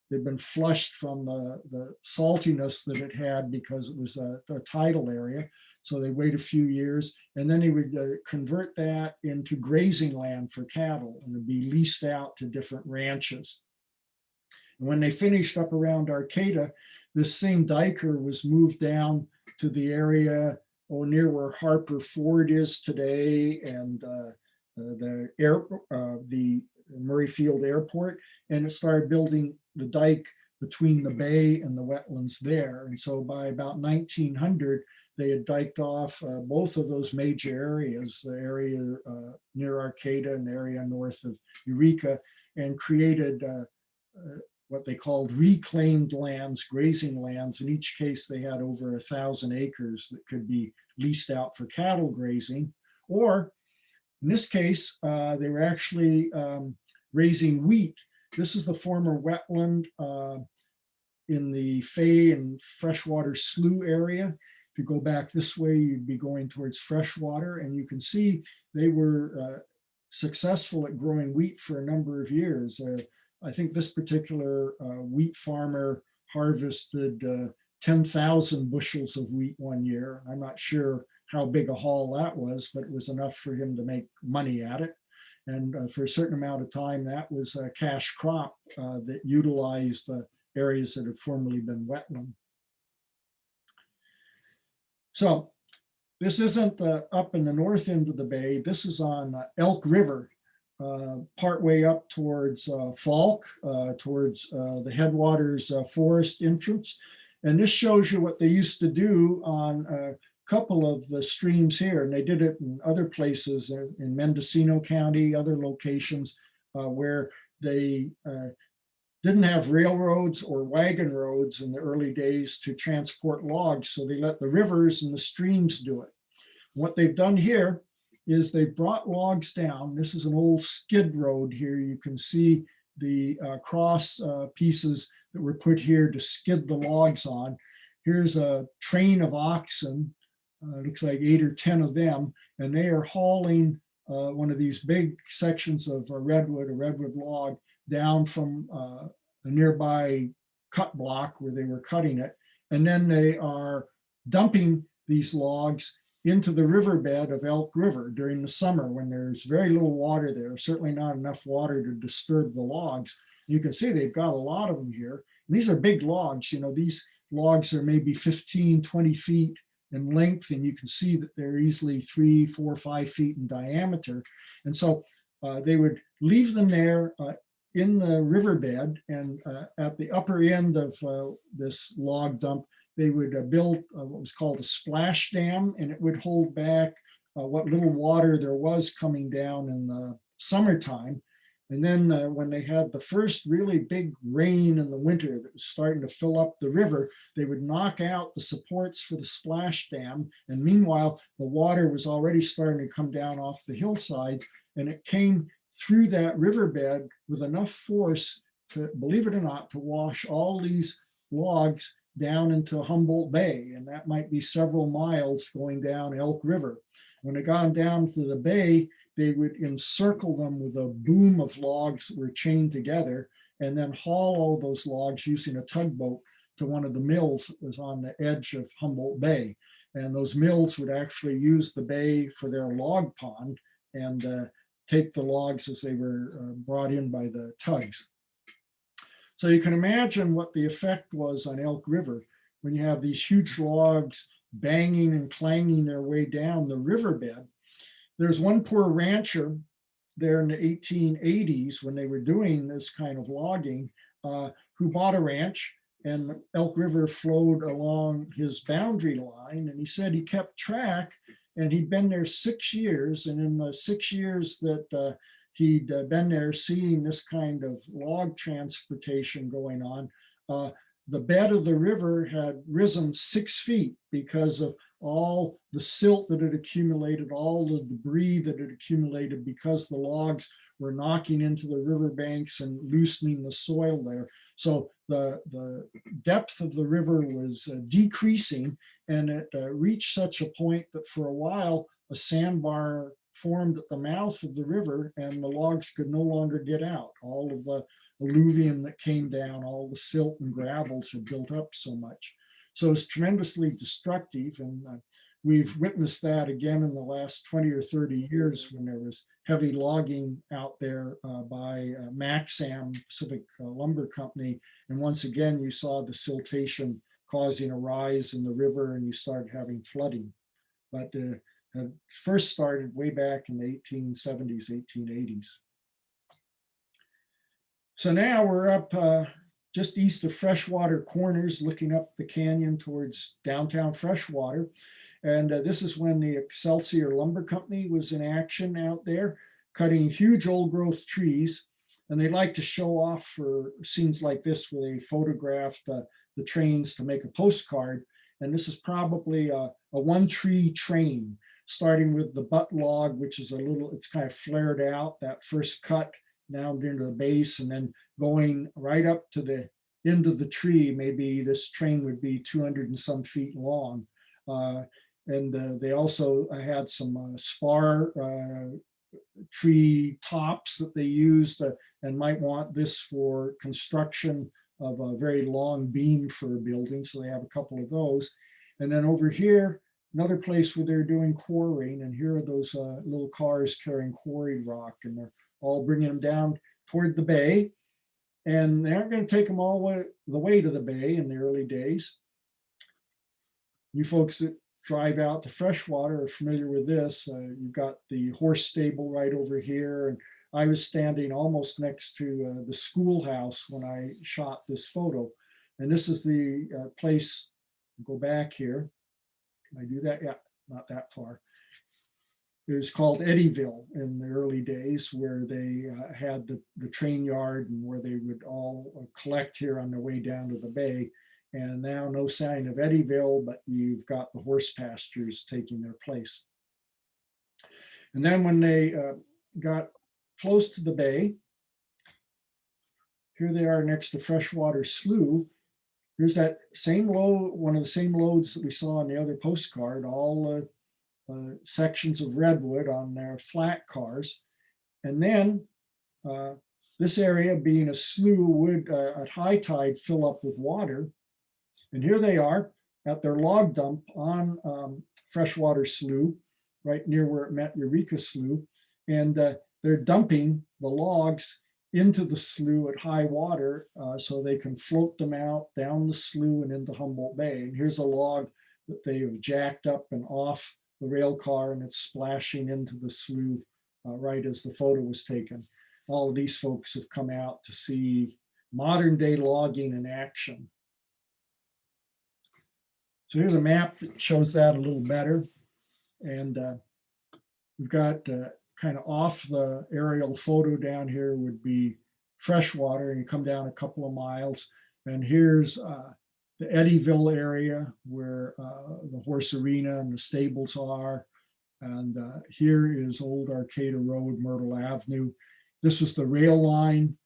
they'd been flushed from the saltiness that it had because it was a tidal area. So they wait a few years and then they would convert that into grazing land for cattle and it'd be leased out to different ranches. And when they finished up around Arcata, this same Diker was moved down to the area near where Harper Ford is today and the Murrayfield Airport, and it started building the dike between the bay and the wetlands there. And so by about 1900, they had diked off both of those major areas, the area near Arcata and the area north of Eureka, and created what they called reclaimed lands, grazing lands. In each case, they had over 1,000 acres that could be leased out for cattle grazing. Or in this case, they were actually raising wheat. This is the former wetland in the Fay and Freshwater Slough area. If you go back this way, you'd be going towards Freshwater, and you can see they were successful at growing wheat for a number of years. I think this particular wheat farmer harvested 10,000 bushels of wheat one year. I'm not sure how big a haul that was, but it was enough for him to make money at it. And for a certain amount of time, that was a cash crop that utilized areas that had formerly been wetland. So this isn't up in the north end of the bay. This is on Elk River, partway up towards Falk, towards the Headwaters Forest entrance. And this shows you what they used to do on a couple of the streams here. And they did it in other places in Mendocino County, other locations where they didn't have railroads or wagon roads in the early days to transport logs. So they let the rivers and the streams do it. What they've done here is they've brought logs down. This is an old skid road here. You can see the cross pieces that were put here to skid the logs on. Here's a train of oxen, looks like 8 or 10 of them, and they are hauling one of these big sections of a redwood log, down from a nearby cut block where they were cutting it. And then they are dumping these logs into the riverbed of Elk River during the summer when there's very little water there, certainly not enough water to disturb the logs. You can see they've got a lot of them here. And these are big logs. You know, these logs are maybe 15, 20 feet in length, and you can see that they're easily 3, 4, 5 feet in diameter. And so they would leave them there in the riverbed, and at the upper end of this log dump, they would build what was called a splash dam, and it would hold back what little water there was coming down in the summertime. And then when they had the first really big rain in the winter that was starting to fill up the river, they would knock out the supports for the splash dam. And meanwhile, the water was already starting to come down off the hillsides, and it came through that riverbed with enough force to, believe it or not, to wash all these logs down into Humboldt Bay. And that might be several miles going down Elk River. When it got them down to the bay, they would encircle them with a boom of logs that were chained together, and then haul all those logs using a tugboat to one of the mills that was on the edge of Humboldt Bay. And those mills would actually use the bay for their log pond and take the logs as they were brought in by the tugs. So you can imagine what the effect was on Elk River when you have these huge logs banging and clanging their way down the riverbed. There's one poor rancher there in the 1880s when they were doing this kind of logging who bought a ranch, and Elk River flowed along his boundary line. And he said he kept track, and he'd been there 6 years. And in the 6 years that he'd been there seeing this kind of log transportation going on, the bed of the river had risen 6 feet because of all the silt that had accumulated, all the debris that had accumulated because the logs were knocking into the riverbanks and loosening the soil there. So the depth of the river was decreasing, and it reached such a point that for a while a sandbar formed at the mouth of the river, and the logs could no longer get out. All of the alluvium that came down, all the silt and gravels had built up so much. So it's tremendously destructive, and we've witnessed that again in the last 20 or 30 years when there was heavy logging out there by Maxam, Pacific Lumber Company. And once again, you saw the siltation causing a rise in the river, and you started having flooding. But it first started way back in the 1870s, 1880s. So now we're up just east of Freshwater Corners, looking up the canyon towards downtown Freshwater. And this is when the Excelsior Lumber Company was in action out there, cutting huge old growth trees. And they like to show off for scenes like this where they photographed the trains to make a postcard. And this is probably a one tree train, starting with the butt log, which is it's kind of flared out, that first cut down into the base, and then going right up to the end of the tree. Maybe this train would be 200 and some feet long. And they also had some spar tree tops that they used and might want this for construction of a very long beam for a building. So they have a couple of those. And then over here, another place where they're doing quarrying, and here are those little cars carrying quarried rock, and they're all bringing them down toward the bay. And they aren't going to take them all the way to the bay in the early days. You folks that drive out to Freshwater are familiar with this. You've got the horse stable right over here. And I was standing almost next to the schoolhouse when I shot this photo. And this is the place, go back here. Can I do that? Yeah, not that far. It was called Eddyville in the early days, where they had the train yard and where they would all collect here on their way down to the bay. And now no sign of Eddyville, but you've got the horse pastures taking their place. And then when they got close to the bay, here they are next to Freshwater Slough. Here's that same load, one of the same loads that we saw on the other postcard, all sections of redwood on their flat cars. And then this area, being a slough, would at high tide fill up with water. And here they are at their log dump on Freshwater Slough, right near where it met Eureka Slough. And they're dumping the logs into the slough at high water so they can float them out down the slough and into Humboldt Bay. And here's a log that they've jacked up and off the rail car, and it's splashing into the slough right as the photo was taken. All of these folks have come out to see modern day logging in action. So here's a map that shows that a little better. And We've got kind of off the aerial photo down here would be Freshwater, and you come down a couple of miles. And here's the Eddyville area where the horse arena and the stables are. And here is Old Arcata Road, Myrtle Avenue. This was the rail line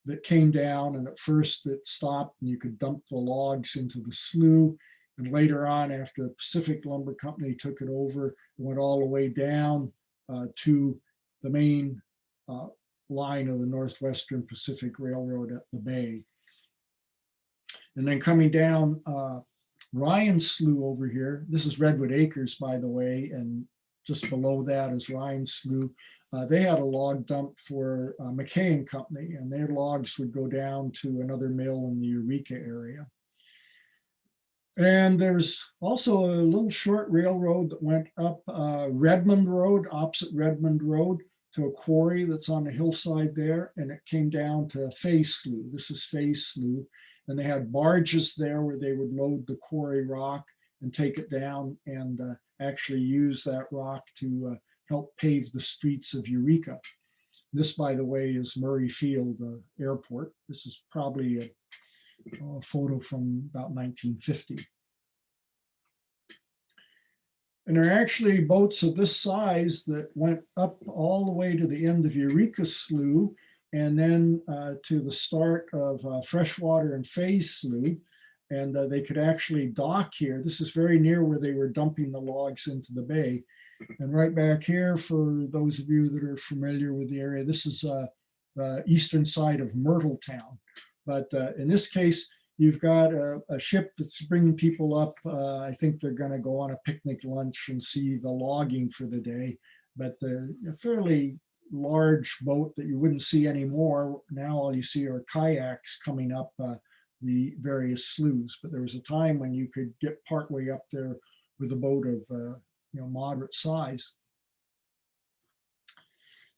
that came down, and at first it stopped and you could dump the logs into the slough. And later on, after the Pacific Lumber Company took it over, it went all the way down to the main line of the Northwestern Pacific Railroad at the bay. And then coming down Ryan Slough over here, this is Redwood Acres, by the way, and just below that is Ryan Slough. They had a log dump for McKay and Company, and their logs would go down to another mill in the Eureka area. And there's also a little short railroad that went up Redmond Road, opposite Redmond Road, to a quarry that's on the hillside there, and it came down to Fay Slough. This is Fay Slough, and they had barges there where they would load the quarry rock and take it down and actually use that rock to help pave the streets of Eureka. This, by the way, is Murray Field Airport. This is probably a photo from about 1950. And there are actually boats of this size that went up all the way to the end of Eureka Slough and then to the start of Freshwater and Fay Slough. And they could actually dock here. This is very near where they were dumping the logs into the bay. And right back here, for those of you that are familiar with the area, this is the eastern side of Myrtletown. But in this case, you've got a ship that's bringing people up. I think they're going to go on a picnic lunch and see the logging for the day. But a fairly large boat that you wouldn't see anymore. Now all you see are kayaks coming up the various sloughs. But there was a time when you could get partway up there with a boat of moderate size.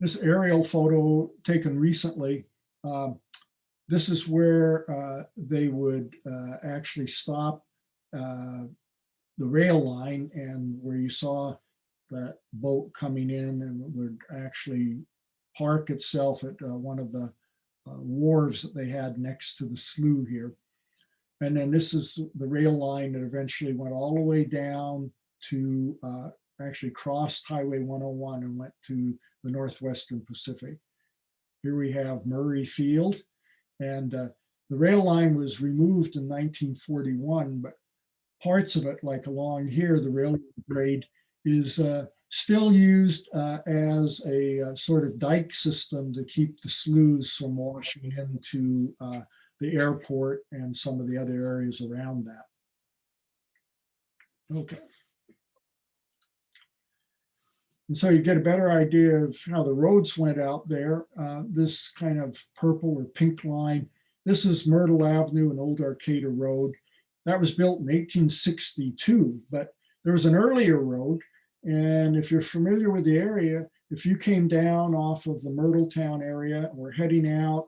This aerial photo taken recently. This is where they would actually stop the rail line, and where you saw that boat coming in and would actually park itself at one of the wharves that they had next to the slough here. And then this is the rail line that eventually went all the way down to actually crossed Highway 101 and went to the Northwestern Pacific. Here we have Murray Field. And the rail line was removed in 1941, but parts of it, like along here, the railroad grade is still used as a sort of dike system to keep the sloughs from washing into the airport and some of the other areas around that. Okay. And so you get a better idea of how the roads went out there. This kind of purple or pink line, this is Myrtle Avenue and Old Arcata Road. That was built in 1862, but there was an earlier road. And if you're familiar with the area, if you came down off of the Myrtletown area and were heading out,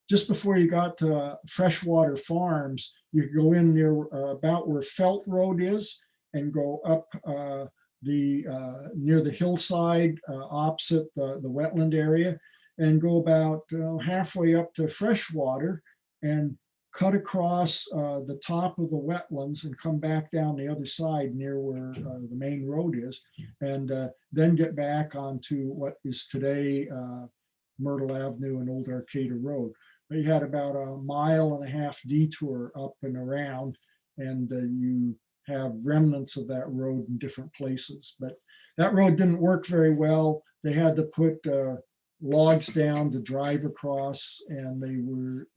just before you got to Freshwater Farms, you could go in near about where Felt Road is and go up near the hillside opposite the wetland area, and go about halfway up to Freshwater and cut across the top of the wetlands and come back down the other side near where the main road is, and then get back onto what is today Myrtle Avenue and Old Arcata Road. But you had about a 1.5 mile detour up and around, and you have remnants of that road in different places. But that road didn't work very well. They had to put logs down to drive across, and they were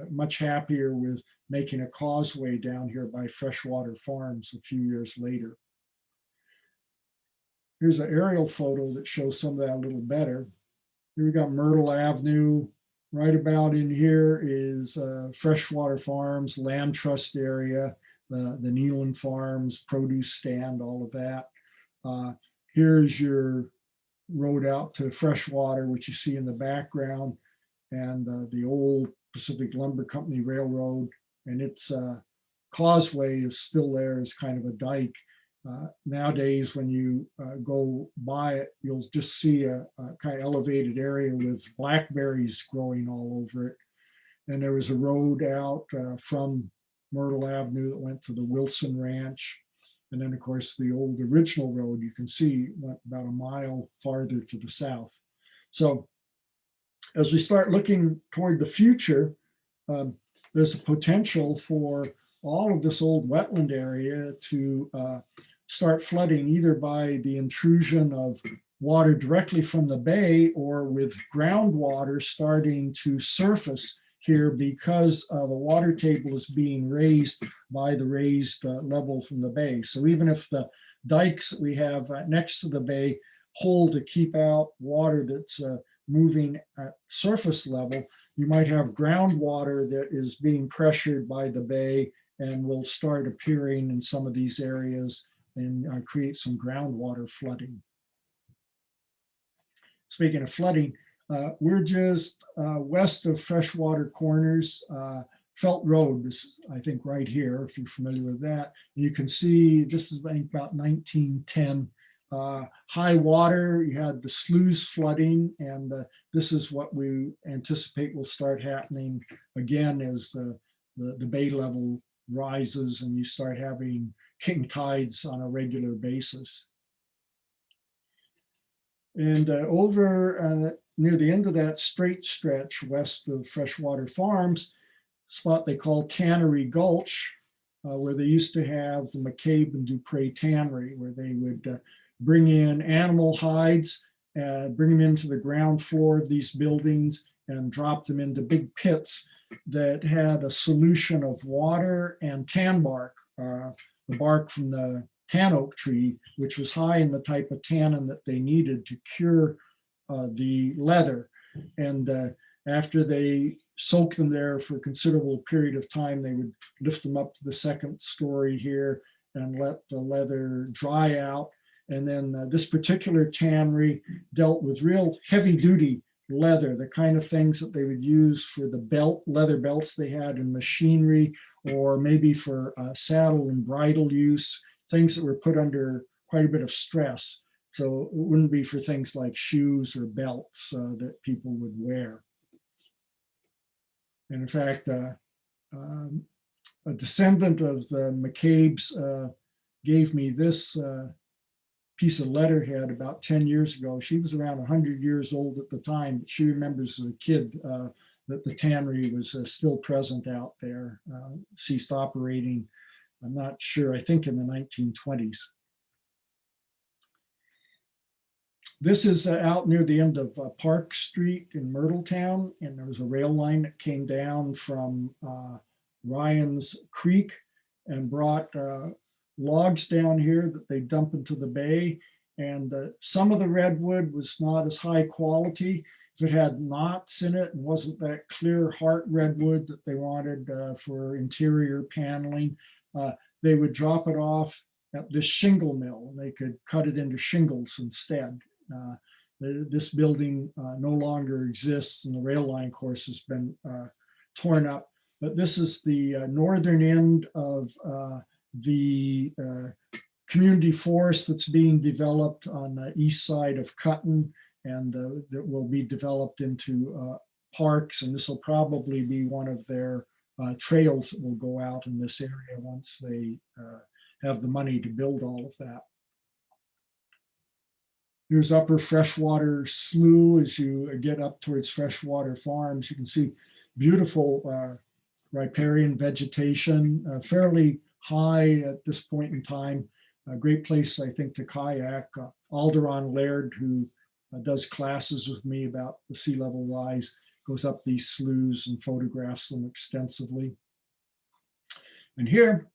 much happier with making a causeway down here by Freshwater Farms a few years later. Here's an aerial photo that shows some of that a little better. Here we got Myrtle Avenue. Right about in here is Freshwater Farms, Land Trust area, the Neelan Farms, produce stand, all of that. Here's your road out to Freshwater, which you see in the background, and the old Pacific Lumber Company Railroad, and its causeway is still there as kind of a dike. Nowadays, when you go by it, you'll just see a kind of elevated area with blackberries growing all over it. And there was a road out from Myrtle Avenue that went to the Wilson Ranch. And then, of course, the old original road, you can see, went about a mile farther to the south. So as we start looking toward the future, there's a potential for all of this old wetland area to start flooding, either by the intrusion of water directly from the bay or with groundwater starting to surface here because the water table is being raised by the raised level from the bay. So even if the dikes that we have next to the bay hold to keep out water that's moving at surface level, you might have groundwater that is being pressured by the bay and will start appearing in some of these areas and create some groundwater flooding. Speaking of flooding, we're just west of Freshwater Corners, Felt Road, is, I think, right here, if you're familiar with that. You can see this is, I think, about 1910. High water, you had the sloughs flooding, and this is what we anticipate will start happening again as the bay level rises and you start having king tides on a regular basis. And over near the end of that straight stretch west of Freshwater Farms, spot they call Tannery Gulch, where they used to have the McCabe and Dupre Tannery, where they would bring in animal hides, bring them into the ground floor of these buildings and drop them into big pits that had a solution of water and tan bark, the bark from the tan oak tree, which was high in the type of tannin that they needed to cure the leather. And after they soak them there for a considerable period of time, they would lift them up to the second story here and let the leather dry out. And then this particular tannery dealt with real heavy duty leather, the kind of things that they would use for the leather belts they had in machinery, or maybe for saddle and bridle use, things that were put under quite a bit of stress. So it wouldn't be for things like shoes or belts that people would wear. And in fact, a descendant of the McCabe's gave me this piece of letterhead about 10 years ago. She was around 100 years old at the time, but she remembers as a kid that the tannery was still present out there, ceased operating, I'm not sure, I think in the 1920s. This is out near the end of Park Street in Myrtletown, and there was a rail line that came down from Ryan's Creek and brought logs down here that they dump into the bay. And some of the redwood was not as high quality. If it had knots in it and wasn't that clear heart redwood that they wanted for interior paneling, they would drop it off at this shingle mill, and they could cut it into shingles instead. This building no longer exists, and the rail line course has been torn up. But this is the northern end of the community forest that's being developed on the east side of Cutton, and that will be developed into parks. And this will probably be one of their trails that will go out in this area once they have the money to build all of that. Here's Upper Freshwater Slough. As you get up towards Freshwater Farms, you can see beautiful riparian vegetation, fairly high at this point in time. A great place, I think, to kayak. Alderon Laird, who does classes with me about the sea level rise, goes up these sloughs and photographs them extensively. And here,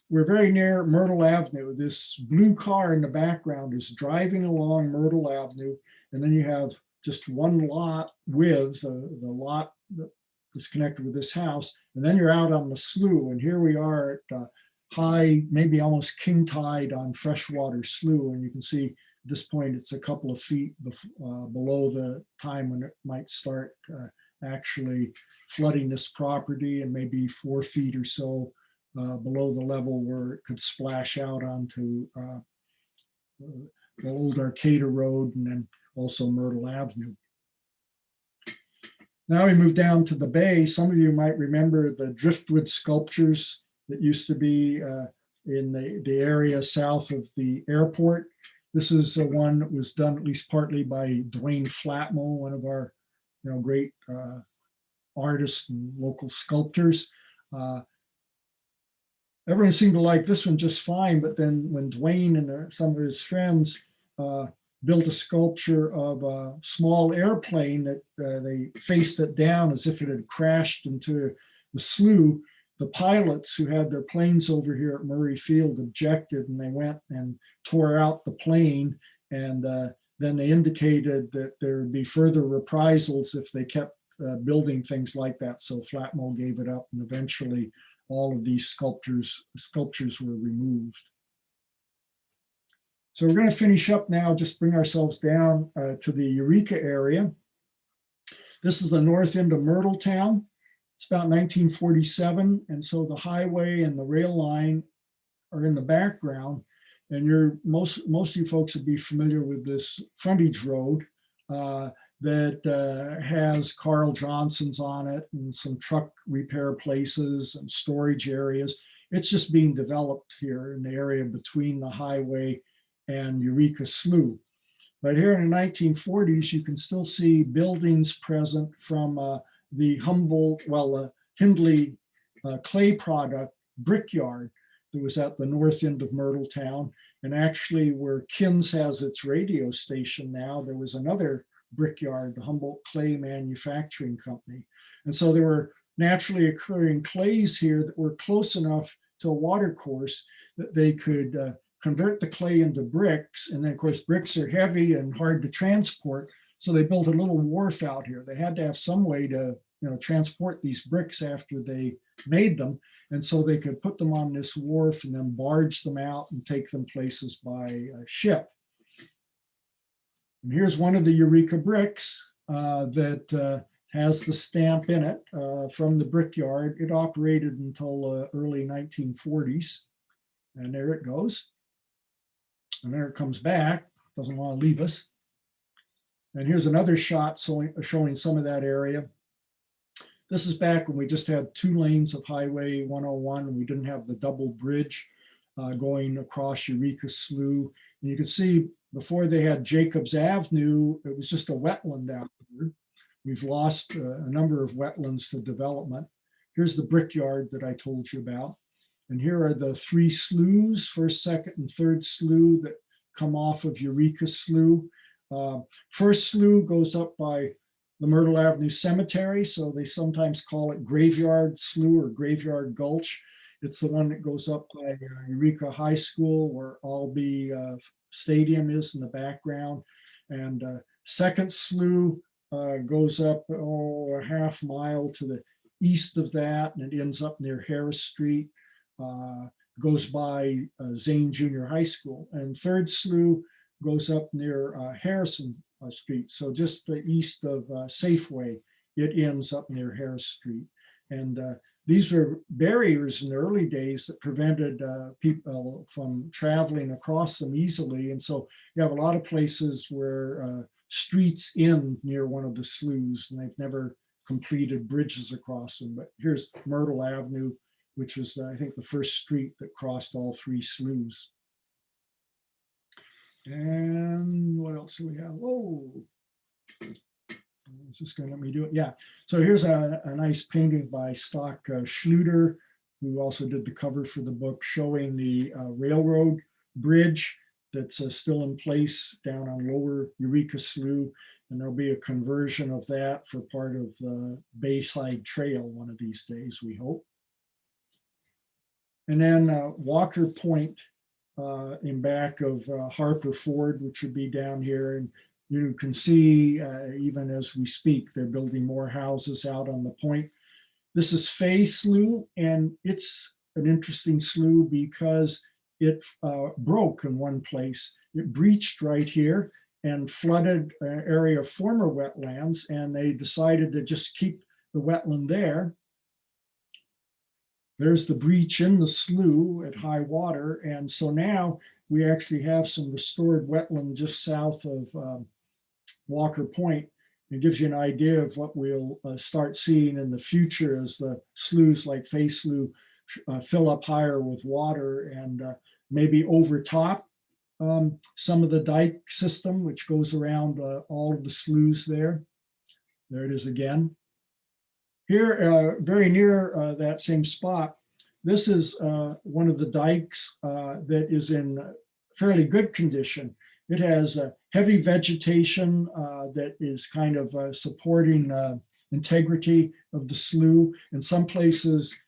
we're very near Myrtle Avenue. This blue car in the background is driving along Myrtle Avenue, and then you have just one lot with the lot that is connected with this house, and then you're out on the slough. And here we are at high, maybe almost king tide on Freshwater Slough, and you can see at this point it's a couple of feet below the time when it might start actually flooding this property, and maybe 4 feet or so below the level where it could splash out onto the old Arcata Road and then also Myrtle Avenue. Now we move down to the bay. Some of you might remember the driftwood sculptures that used to be in the area south of the airport. This is one that was done at least partly by Dwayne Flatmo, one of our great artists and local sculptors. Everyone seemed to like this one just fine, but then when Dwayne and some of his friends built a sculpture of a small airplane that they faced it down as if it had crashed into the slough, the pilots who had their planes over here at Murray Field objected, and they went and tore out the plane, and then they indicated that there would be further reprisals if they kept building things like that. So Flatmo gave it up, and eventually all of these sculptures were removed. So we're going to finish up now, just bring ourselves down to the Eureka area. This is the north end of Myrtletown. It's about 1947, and so the highway and the rail line are in the background. And most of you folks would be familiar with this frontage road that has Carl Johnson's on it and some truck repair places and storage areas. It's just being developed here in the area between the highway and Eureka Slough. But here in the 1940s, you can still see buildings present from the Humboldt, Hindley clay product brickyard that was at the north end of Myrtletown. And actually where Kins has its radio station now, there was another brickyard, the Humboldt Clay Manufacturing Company. And so there were naturally occurring clays here that were close enough to a water course that they could convert the clay into bricks. And then of course, bricks are heavy and hard to transport. So they built a little wharf out here. They had to have some way to transport these bricks after they made them. And so they could put them on this wharf and then barge them out and take them places by ship. And here's one of the Eureka bricks that has the stamp in it from the brickyard. It operated until early 1940s. And there it goes. And there it comes back, doesn't want to leave us. And here's another shot showing some of that area. This is back when we just had 2 lanes of Highway 101 and we didn't have the double bridge going across Eureka Slough. And you can see before they had Jacobs Avenue, it was just a wetland out here. We've lost a number of wetlands to development. Here's the brickyard that I told you about. And here are the 3 sloughs, first, second, and third slough that come off of Eureka Slough. First slough goes up by the Myrtle Avenue Cemetery, so they sometimes call it Graveyard Slough or Graveyard Gulch. It's the one that goes up by Eureka High School, where Albee Stadium is in the background. And second slough goes up a half mile to the east of that, and it ends up near Harris Street. Goes by Zane Junior High School. And third slough goes up near Harrison Street. So just east of Safeway, it ends up near Harris Street. And these were barriers in the early days that prevented people from traveling across them easily. And so you have a lot of places where streets end near one of the sloughs, and they've never completed bridges across them. But here's Myrtle Avenue, which was, I think, the first street that crossed all 3 sloughs. And what else do we have? Oh, it's just going to let me do it. Yeah. So here's a nice painting by Stock Schluter, who also did the cover for the book, showing the railroad bridge that's still in place down on lower Eureka Slough. And there'll be a conversion of that for part of the Bayside Trail one of these days, we hope. And then Walker Point in back of Harper Ford, which would be down here. And you can see, even as we speak, they're building more houses out on the point. This is Fay Slough, and it's an interesting slough because it broke in one place. It breached right here and flooded an area of former wetlands, and they decided to just keep the wetland there. there's the breach in the slough at high water. And so now we actually have some restored wetland just south of Walker Point. It gives you an idea of what we'll start seeing in the future as the sloughs like Fay Slough fill up higher with water, and maybe overtop some of the dike system, which goes around all of the sloughs there. There it is again. Here, very near that same spot, this is one of the dikes that is in fairly good condition. It has heavy vegetation that is kind of supporting integrity of the slough. In some places,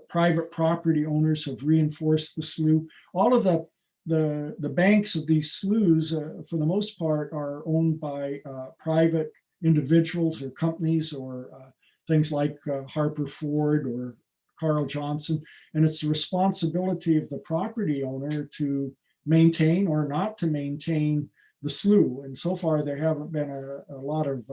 private property owners have reinforced the slough. All of the banks of these sloughs, for the most part, are owned by private individuals or companies, or things like Harper Ford or Carl Johnson. And it's the responsibility of the property owner to maintain or not to maintain the slough. And so far, there haven't been a lot of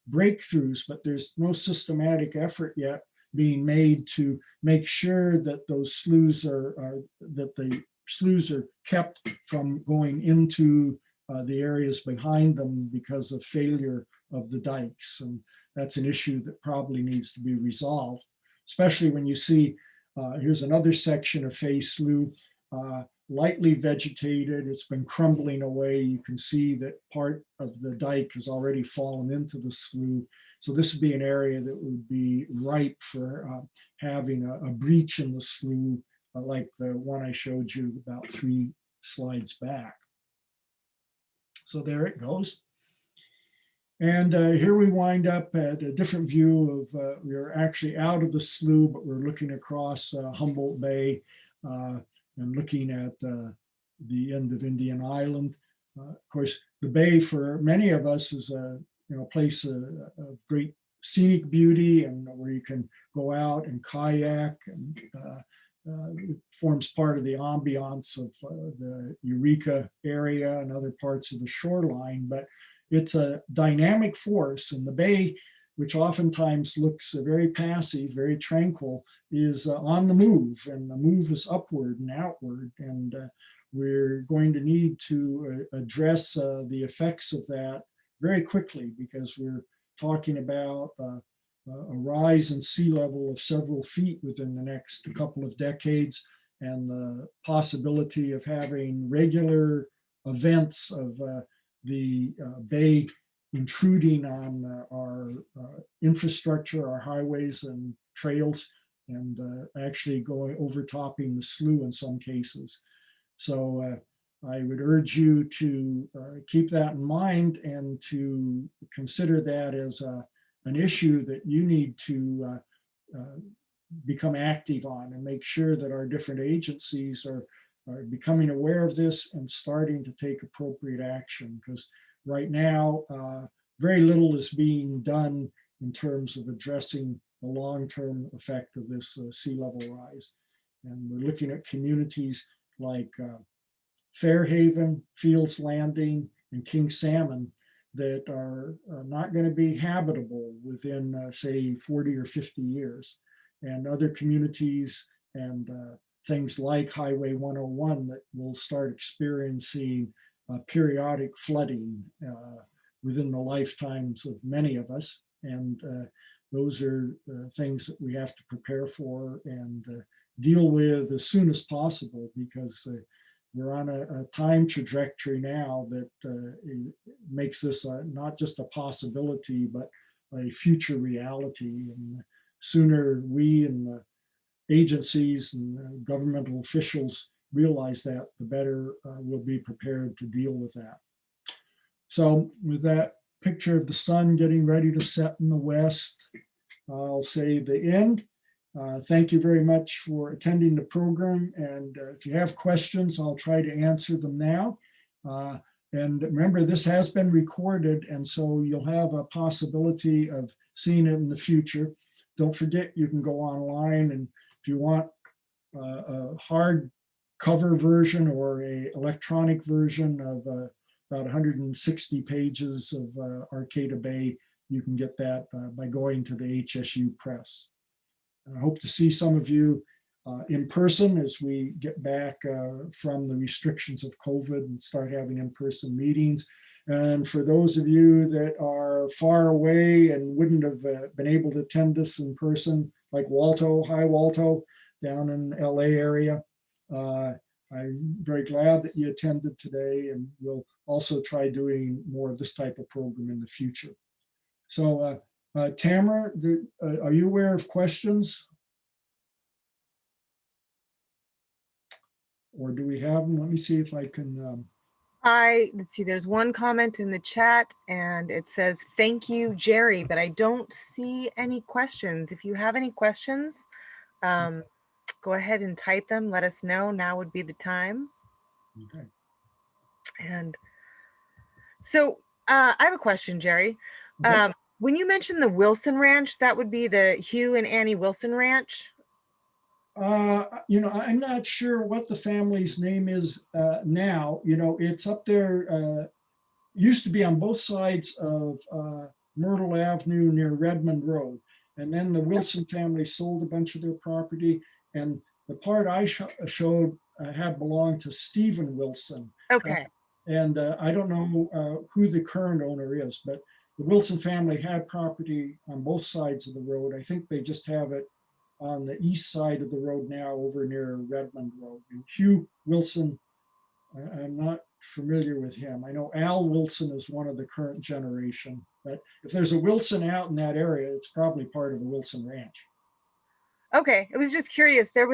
breakthroughs, but there's no systematic effort yet being made to make sure that those sloughs that the sloughs are kept from going into the areas behind them because of failure of the dikes. And that's an issue that probably needs to be resolved, especially when you see, here's another section of Fay Slough, lightly vegetated. It's been crumbling away. You can see that part of the dike has already fallen into the slough. So this would be an area that would be ripe for having a breach in the slough, like the one I showed you about 3 slides back. So there it goes. And here we wind up at a different view of, we're actually out of the slough, but we're looking across Humboldt Bay and looking at the end of Indian Island. Of course, the bay for many of us is a place of great scenic beauty, and where you can go out and kayak, and it forms part of the ambiance of the Eureka area and other parts of the shoreline. But it's a dynamic force, and the bay, which oftentimes looks very passive, very tranquil, is on the move, and the move is upward and outward. And we're going to need to address the effects of that very quickly, because we're talking about a rise in sea level of several feet within the next couple of decades, and the possibility of having regular events of the bay intruding on our infrastructure, our highways and trails, and actually going overtopping the slough in some cases. So I would urge you to keep that in mind, and to consider that as an issue that you need to become active on, and make sure that our different agencies are becoming aware of this and starting to take appropriate action. Because right now, very little is being done in terms of addressing the long-term effect of this sea level rise. And we're looking at communities like Fairhaven, Fields Landing, and King Salmon that are not going to be habitable within, say, 40 or 50 years. And other communities and things like Highway 101 that will start experiencing periodic flooding within the lifetimes of many of us. And those are things that we have to prepare for and deal with as soon as possible, because we're on a time trajectory now that makes this not just a possibility, but a future reality. And the sooner we and the agencies and governmental officials realize that, the better we'll be prepared to deal with that. So with that picture of the sun getting ready to set in the west, I'll say the end. Thank you very much for attending the program. And if you have questions, I'll try to answer them now. And remember, this has been recorded, and so you'll have a possibility of seeing it in the future. Don't forget, you can go online, and if you want a hard cover version or a electronic version of about 160 pages of Arcata Bay, you can get that by going to the HSU Press. I hope to see some of you in person as we get back from the restrictions of COVID and start having in-person meetings. And for those of you that are far away and wouldn't have been able to attend this in person, like Walto, hi Walto, down in LA area, I'm very glad that you attended today, and we'll also try doing more of this type of program in the future. So Tamara, are you aware of questions? Or do we have them? Let me see if I can. Let's see, there's one comment in the chat and it says, thank you, Jerry, but I don't see any questions. If you have any questions, go ahead and type them. Let us know. Now would be the time. Okay. And so I have a question, Jerry. Okay. When you mentioned the Wilson Ranch, that would be the Hugh and Annie Wilson Ranch? I'm not sure what the family's name is now. It's up there, used to be on both sides of Myrtle Avenue near Redmond Road. And then the Wilson family sold a bunch of their property. And the part I showed had belonged to Stephen Wilson. Okay. And I don't know who the current owner is, but the Wilson family had property on both sides of the road. I think they just have it on the east side of the road now over near Redmond Road. And Hugh Wilson, I'm not familiar with him. I know Al Wilson is one of the current generation, but if there's a Wilson out in that area, it's probably part of the Wilson Ranch. Okay, I was just curious. I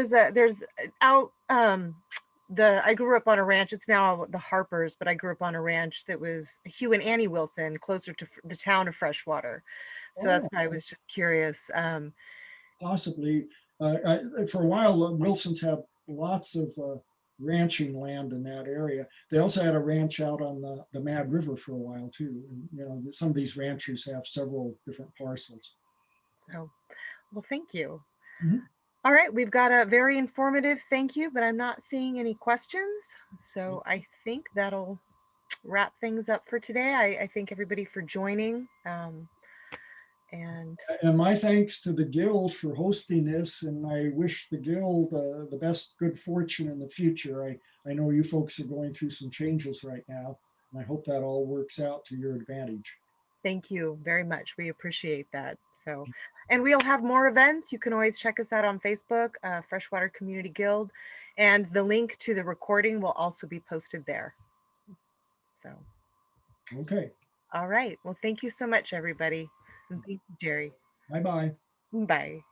grew up on a ranch. It's now the Harpers, but I grew up on a ranch that was Hugh and Annie Wilson, closer to the town of Freshwater. So that's why I was just curious. Possibly. For a while, Wilsons have lots of ranching land in that area. They also had a ranch out on the Mad River for a while too. And, some of these ranchers have several different parcels. So, well, thank you. Mm-hmm. All right, we've got a very informative thank you, but I'm not seeing any questions. So I think that'll wrap things up for today. I thank everybody for joining. And my thanks to the Guild for hosting this, and I wish the Guild the best good fortune in the future. I know you folks are going through some changes right now, and I hope that all works out to your advantage. Thank you very much. We appreciate that. So, and we'll have more events. You can always check us out on Facebook, Freshwater Community Guild, and the link to the recording will also be posted there. So, okay. All right. Well, thank you so much, everybody. And thank you, Jerry. Bye-bye. Bye.